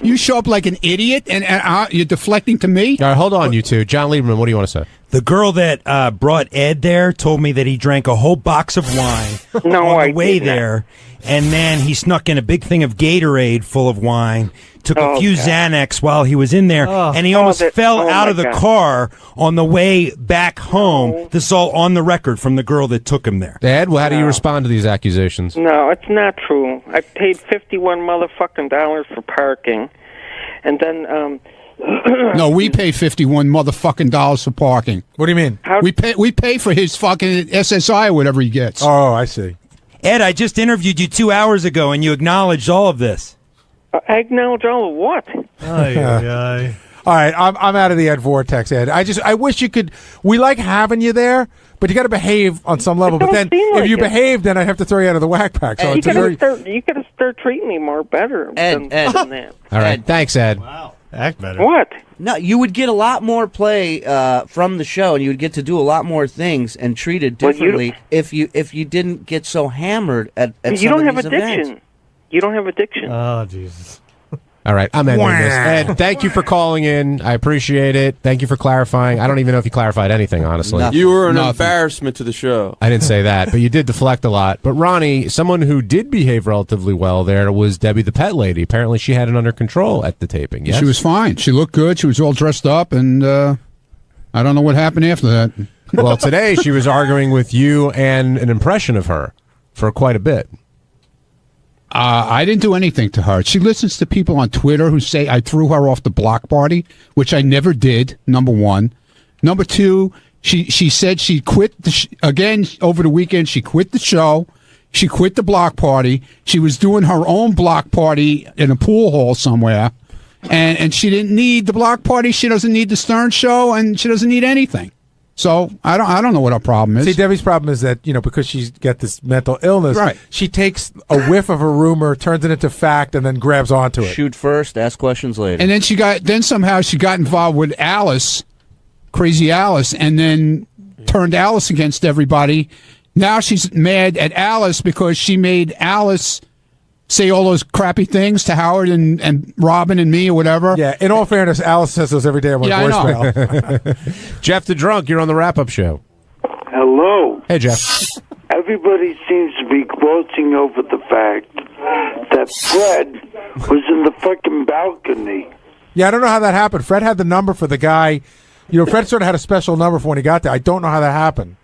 you show up like an idiot and you're deflecting to me. All right, hold on, you two. John Lieberman, what do you want to say? The girl that brought Ed there told me that he drank a whole box of wine on the way there, and then he snuck in a big thing of Gatorade full of wine, took a few Xanax while he was in there, and he almost fell out of the car on the way back home. This is all on the record from the girl that took him there. Ed, well, how do you respond to these accusations? No, it's not true. I paid $51 motherfucking dollars for parking, and then No, we pay $51 motherfucking dollars for parking. What do you mean? We pay for his fucking SSI or whatever he gets. Oh, I see. Ed, I just interviewed you 2 hours ago, and you acknowledged all of this. I acknowledge all of what? All right, I'm out of the Ed Vortex, Ed. I wish you could. We like having you there, but you got to behave on some level. But then, if you behave, then I'd have to throw you out of the whack pack. So you gotta start treating me more better than that. All right, thanks, Ed. Wow, act better. What? No, you would get a lot more play from the show, and you would get to do a lot more things and treated differently if you didn't get so hammered at you some don't of have these addiction. events. You don't have addiction. Oh, Jesus. All right, I'm ending this. Ed, thank you for calling in. I appreciate it. Thank you for clarifying. I don't even know if you clarified anything, honestly. You were an embarrassment to the show. I didn't say that, but you did deflect a lot. But Ronnie, someone who did behave relatively well there was Debbie the pet lady. Apparently she had it under control at the taping, yes? She was fine. She looked good. She was all dressed up, and I don't know what happened after that. Well, today she was arguing with you and an impression of her for quite a bit. I didn't do anything to her. She listens to people on Twitter who say I threw her off the block party, which I never did, number one. Number two, she said she quit, again, over the weekend, she quit the show. She quit the block party. She was doing her own block party in a pool hall somewhere. And she didn't need the block party. She doesn't need the Stern show, and she doesn't need anything. So I don't know what her problem is. See, Debbie's problem is that, because she's got this mental illness, right? She takes a whiff of a rumor, turns it into fact, and then grabs onto it. Shoot first, ask questions later. And then somehow she got involved with Alice, Crazy Alice, and then turned Alice against everybody. Now she's mad at Alice because she made Alice say all those crappy things to Howard and Robin and me or whatever. Yeah, in all fairness, Alice says those every day on my voicemail. Jeff the Drunk, you're on the wrap-up show. Hello. Hey, Jeff. Everybody seems to be glossing over the fact that Fred was in the fucking balcony. Yeah, I don't know how that happened. Fred had the number for the guy. You know, Fred sort of had a special number for when he got there. I don't know how that happened.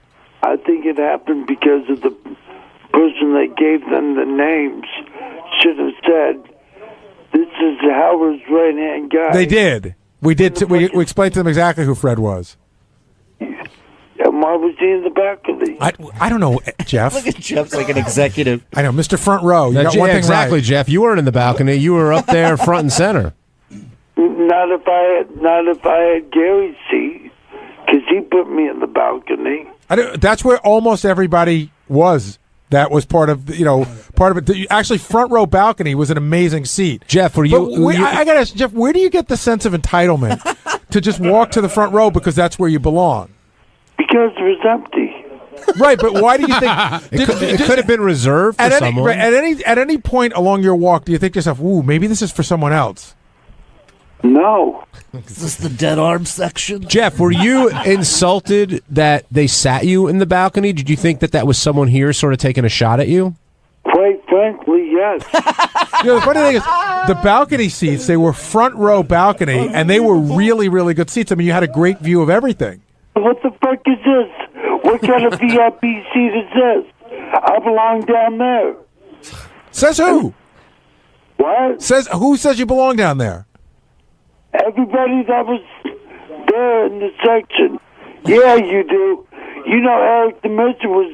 I think it happened because of the person that gave them the names should have said, "This is Howard's right-hand guy." They did. We did. We explained to them exactly who Fred was. And why was he in the balcony? I don't know, Jeff. Look at Jeff's like an executive. I know, Mr. Front Row. You got one thing exactly, right. Jeff. You weren't in the balcony. You were up there front and center. Not if I had Gary's seat, because he put me in the balcony. That's where almost everybody was. That was part of it. Actually, front row balcony was an amazing seat. Jeff, I got to ask, Jeff, where do you get the sense of entitlement to just walk to the front row because that's where you belong? Because it was empty. Right, but why do you think it could have been reserved for someone? At any point along your walk, do you think to yourself, "Ooh, maybe this is for someone else"? No. Is this the dead arm section? Jeff, were you insulted that they sat you in the balcony? Did you think that was someone here sort of taking a shot at you? Quite frankly, yes. The funny thing is, the balcony seats, they were front row balcony, and they were really, really good seats. I mean, you had a great view of everything. What the fuck is this? What kind of VIP seat is this? I belong down there. Says who? What? Who says you belong down there? Everybody that was there in the section. Yeah, you do. You know, Eric the Merchant was,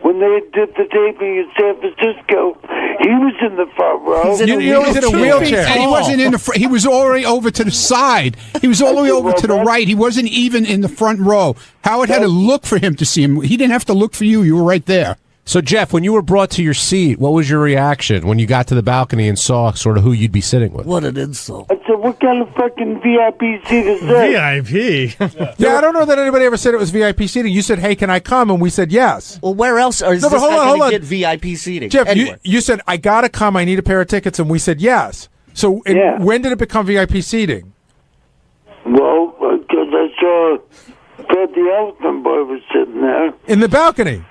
when they did the taping in San Francisco, he was in the front row. He's in a wheelchair. And he wasn't in the front. He was already over to the side. He was all the way over to the right. He wasn't even in the front row. Howard had to look for him to see him. He didn't have to look for you. You were right there. So, Jeff, when you were brought to your seat, what was your reaction when you got to the balcony and saw sort of who you'd be sitting with? What an insult. I said, what kind of fucking VIP seat is this? VIP? Yeah, I don't know that anybody ever said it was VIP seating. You said, "Hey, can I come?" And we said yes. Well, where else is this going to get VIP seating? Jeff, you said, "I got to come. I need a pair of tickets." And we said yes. So when did it become VIP seating? Well, because I saw Fred the Elephant Boy was sitting there. In the balcony?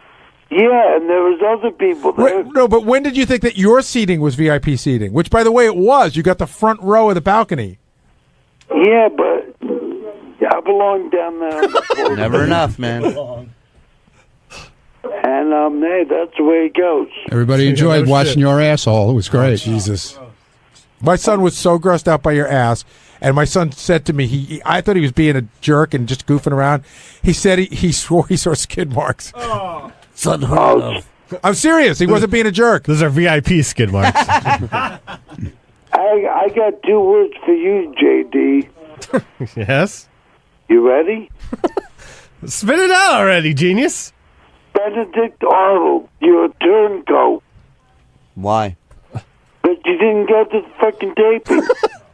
Yeah, and there was other people there. Right, no, but when did you think that your seating was VIP seating? Which, by the way, it was. You got the front row of the balcony. Yeah, but I belong down there. Never enough, man. And hey, that's the way it goes. Everybody enjoyed watching your asshole. It was great. Oh, Jesus. My son was so grossed out by your ass, and my son said to me, I thought he was being a jerk and just goofing around. He said he swore he saw skid marks. Oh. It's unheard of. I'm serious. He wasn't being a jerk. Those are VIP skid marks. I got 2 words for you, JD. Yes? You ready? Spit it out already, genius. Benedict Arnold, you're a turncoat. Why? But you didn't get the fucking taping.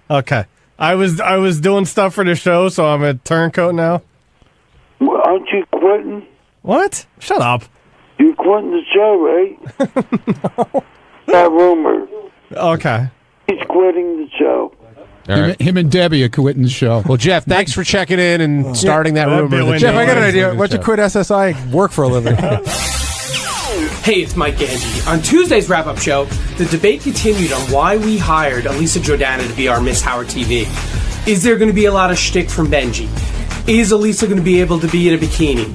Okay. I was doing stuff for the show, so I'm a turncoat now. Well, aren't you quitting? What? Shut up. You're quitting the show, right? No. That rumor. Okay. He's quitting the show. Him and Debbie are quitting the show. Well, Jeff, thanks for checking in and starting that rumor. Jeff, I got an idea. Why don't you quit SSI and work for a living? Hey, it's Mike Ganji. On Tuesday's wrap-up show, the debate continued on why we hired Elisa Jordana to be our Miss Howard TV. Is there going to be a lot of shtick from Benji? Is Elisa going to be able to be in a bikini?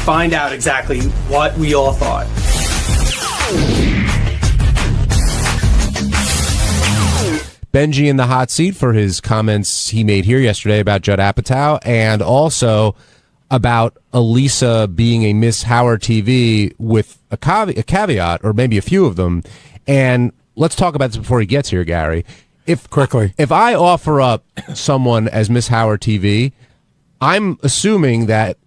Find out exactly what we all thought. Benji in the hot seat for his comments he made here yesterday about Judd Apatow and also about Elisa being a Miss Howard TV with a caveat, or maybe a few of them. And let's talk about this before he gets here, Gary. If I offer up someone as Miss Howard TV, I'm assuming that,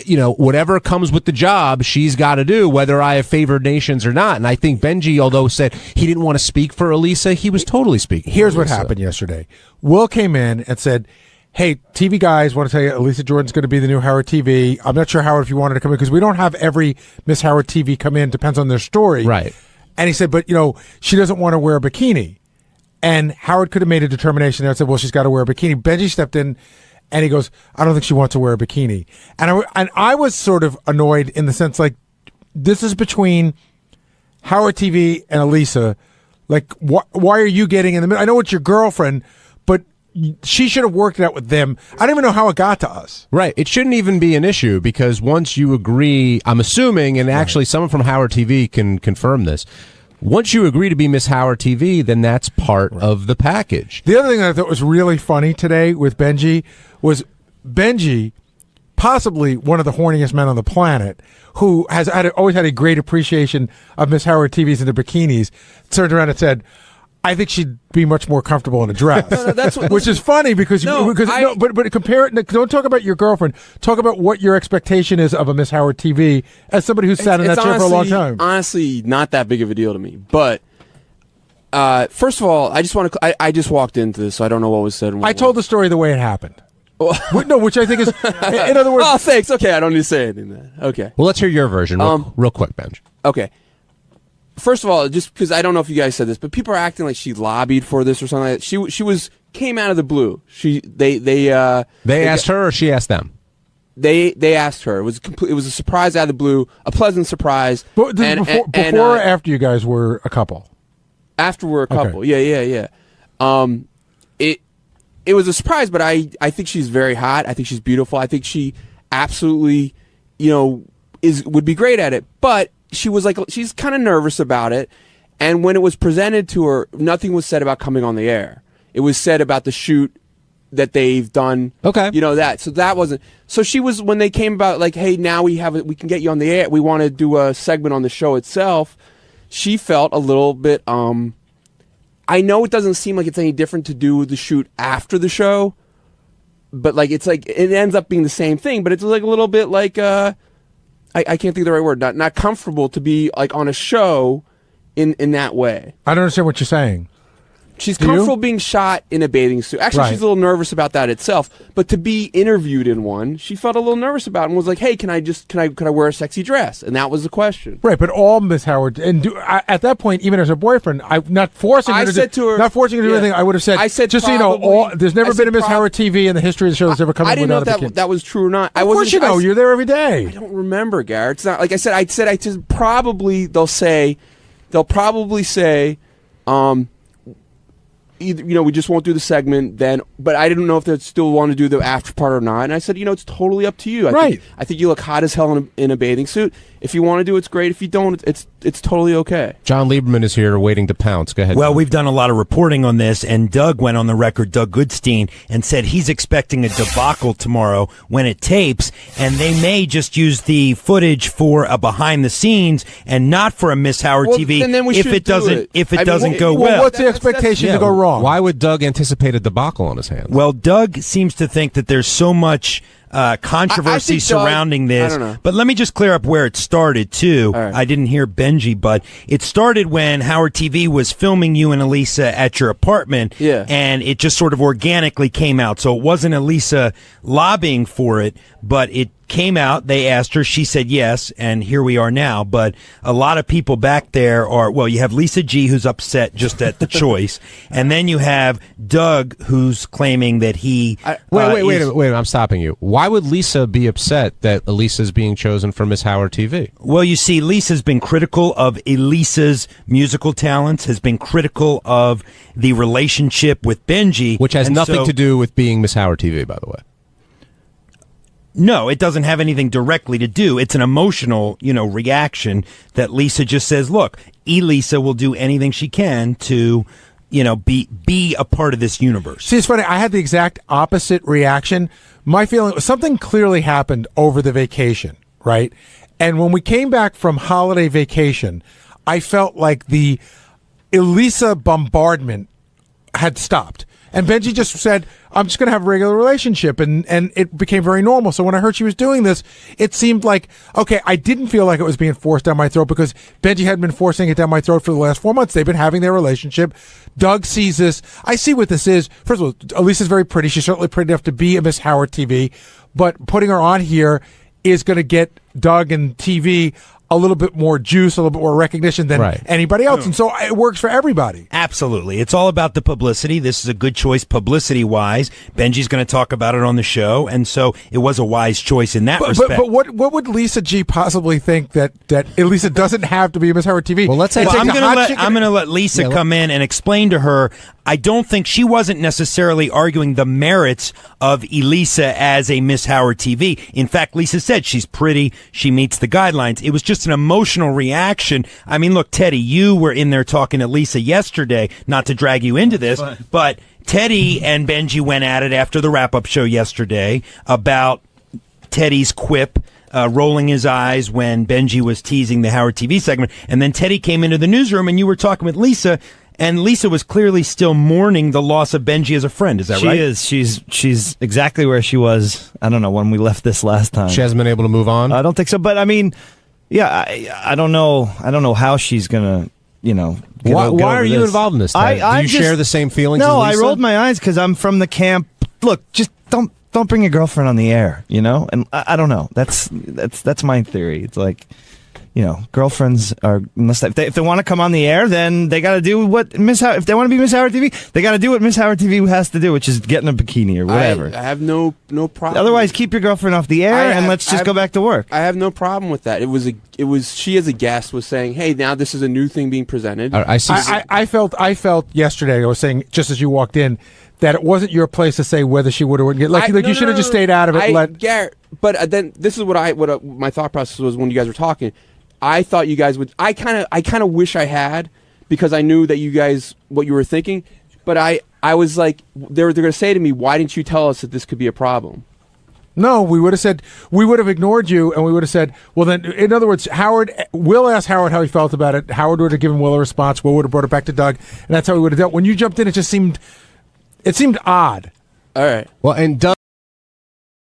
you know, whatever comes with the job, she's got to do, whether I have favored nations or not. And I think Benji, although said he didn't want to speak for Elisa, he was totally speaking. Here's what happened yesterday. Will came in and said, "Hey, TV guys, want to tell you, Elisa Jordan's going to be the new Howard TV. I'm not sure, Howard, if you wanted to come in, because we don't have every Miss Howard TV come in. Depends on their story." Right. And he said, but, she doesn't want to wear a bikini. And Howard could have made a determination there and said, well, she's got to wear a bikini. Benji stepped in and he goes, I don't think she wants to wear a bikini. And I was sort of annoyed in the sense, like, this is between Howard TV and Elisa. Like, why are you getting in the middle? I know it's your girlfriend, but she should have worked it out with them. I don't even know how it got to us. Right. It shouldn't even be an issue because once you agree, I'm assuming, and actually someone from Howard TV can confirm this, once you agree to be Miss Howard TV, then that's part of the package. The other thing that I thought was really funny today with Benji was Benji, possibly one of the horniest men on the planet, who has always had a great appreciation of Miss Howard TVs and the bikinis, turned around and said, I think she'd be much more comfortable in a dress. Which is funny because but compare it. Don't talk about your girlfriend. Talk about what your expectation is of a Miss Howard TV as somebody who's sat in that chair for a long time. Honestly, not that big of a deal to me. But first of all, I just walked into this, so I don't know what was said. I told the story the way it happened. Which I think is, in other words. Oh, thanks. Okay, I don't need to say anything then. Okay. Well, let's hear your version real quick, Benj. Okay. First of all, just because I don't know if you guys said this, but people are acting like she lobbied for this or something like that. She came out of the blue. They asked her or she asked them? They asked her. It was a surprise out of the blue, a pleasant surprise. But before or after you guys were a couple? After we're a couple. Okay. Yeah. It was a surprise, but I think she's very hot. I think she's beautiful. I think she absolutely, would be great at it. But she's kind of nervous about it. And when it was presented to her, nothing was said about coming on the air. It was said about the shoot that they've done. Okay. That. So that wasn't. So she was, when they came about, like, hey, now we can get you on the air. We want to do a segment on the show itself. She felt a little bit, I know it doesn't seem like it's any different to do the shoot after the show, but it ends up being the same thing, but it's like a little bit like, I can't think of the right word, not comfortable to be like on a show in that way. I don't understand what you're saying. She's comfortable being shot in a bathing suit. Actually, she's a little nervous about that itself. But to be interviewed in one, she felt a little nervous about it and was like, "Hey, can I wear a sexy dress?" And that was the question. Right, but all Miss Howard at that point, even as her boyfriend, I'm not forcing her to do anything. I would have said, just so you know, there's never been a Miss Howard TV in the history of the show that's ever come. I didn't know if that was true or not. Of course you know, you're there every day. I don't remember, Garrett. It's not like I said. I just probably they'll probably say. Either, we just won't do the segment then, but I didn't know if they'd still want to do the after part or not. And I said, it's totally up to you. I think you look hot as hell in a bathing suit. If you want to do it's great. If you don't, it's totally okay. John Lieberman is here waiting to pounce. Go ahead. Well, we've done a lot of reporting on this, and Doug went on the record, Doug Goodstein, and said he's expecting a debacle tomorrow when it tapes, and they may just use the footage for a behind the scenes and not for a Miss Howard TV if it doesn't go well. What's the expectation to go wrong? Why would Doug anticipate a debacle on his hands? Well, Doug seems to think that there's so much controversy surrounding this. But let me just clear up where it started, too. Right. I didn't hear Benji, but it started when Howard TV was filming you and Elisa at your apartment, and it just sort of organically came out. So it wasn't Elisa lobbying for it, but it came out. They asked her. She said yes, and here we are now. But a lot of people back there you have Lisa G, who's upset just at the choice, and then you have Doug, who's claiming that he... Wait, I'm stopping you. Why would Lisa be upset that Elisa's being chosen for Miss Howard TV? Well, you see, Lisa's been critical of Elisa's musical talents, has been critical of the relationship with Benji. Which has nothing to do with being Miss Howard TV, by the way. No, it doesn't have anything directly to do. It's an emotional, reaction that Lisa just says, look, Elisa will do anything she can to, be a part of this universe. See, it's funny. I had the exact opposite reaction. My feeling was something clearly happened over the vacation, right? And when we came back from holiday vacation, I felt like the Elisa bombardment had stopped. And Benji just said, I'm just going to have a regular relationship. And it became very normal. So when I heard she was doing this, it seemed like, okay, I didn't feel like it was being forced down my throat because Benji hadn't been forcing it down my throat for the last 4 months. They've been having their relationship. Doug sees this. I see what this is. First of all, Elisa's very pretty. She's certainly pretty enough to be a Miss Howard TV. But putting her on here is going to get Doug and TV a little bit more juice, a little bit more recognition than anybody else. And so it works for everybody. Absolutely. It's all about the publicity. This is a good choice publicity-wise. Benji's going to talk about it on the show, and so it was a wise choice in that respect. But what would Lisa G possibly think that Lisa doesn't have to be Miss Howard TV? Well, let's say I'm going to let Lisa come in and explain to her. I don't think she wasn't necessarily arguing the merits of Elisa as a Miss Howard TV. In fact, Lisa said she's pretty, she meets the guidelines. It was just an emotional reaction. I mean, look, Teddy, you were in there talking to Lisa yesterday, not to drag you into this, but Teddy and Benji went at it after the wrap-up show yesterday about Teddy's quip, rolling his eyes when Benji was teasing the Howard TV segment. And then Teddy came into the newsroom and you were talking with Lisa, and Lisa was clearly still mourning the loss of Benji as a friend. Is that right? She is. She's exactly where she was, I don't know, when we left this last time. She hasn't been able to move on? I don't think so. But, I mean, yeah, I don't know. I don't know how she's going to, Why are you involved in this, Ted? Do you share the same feelings as Lisa? I rolled my eyes because I'm from the camp. Look, just don't bring your girlfriend on the air, And I don't know. That's my theory. It's like, girlfriends are, unless if they want to come on the air, then they got to do what if they want to be Miss Howard TV, they got to do what Miss Howard TV has to do, which is get in a bikini or whatever. I have no problem. Otherwise, keep your girlfriend off the air and let's just go back to work. I have no problem with that. It was she as a guest was saying, "Hey, now this is a new thing being presented." I see. I felt yesterday. I was saying just as you walked in that it wasn't your place to say whether she would or wouldn't get. You should have just stayed out of it. Garrett, but then this is what my thought process was when you guys were talking. I thought you guys would. I kind of wish I had, because I knew that you guys what you were thinking. But I was like, they're going to say to me, "Why didn't you tell us that this could be a problem?" No, we would have ignored you, and we would have said, well, then, in other words, Will asked Howard how he felt about it. Howard would have given Will a response. Will would have brought it back to Doug, and that's how we would have dealt. When you jumped in, it seemed odd. All right. Well, and Doug.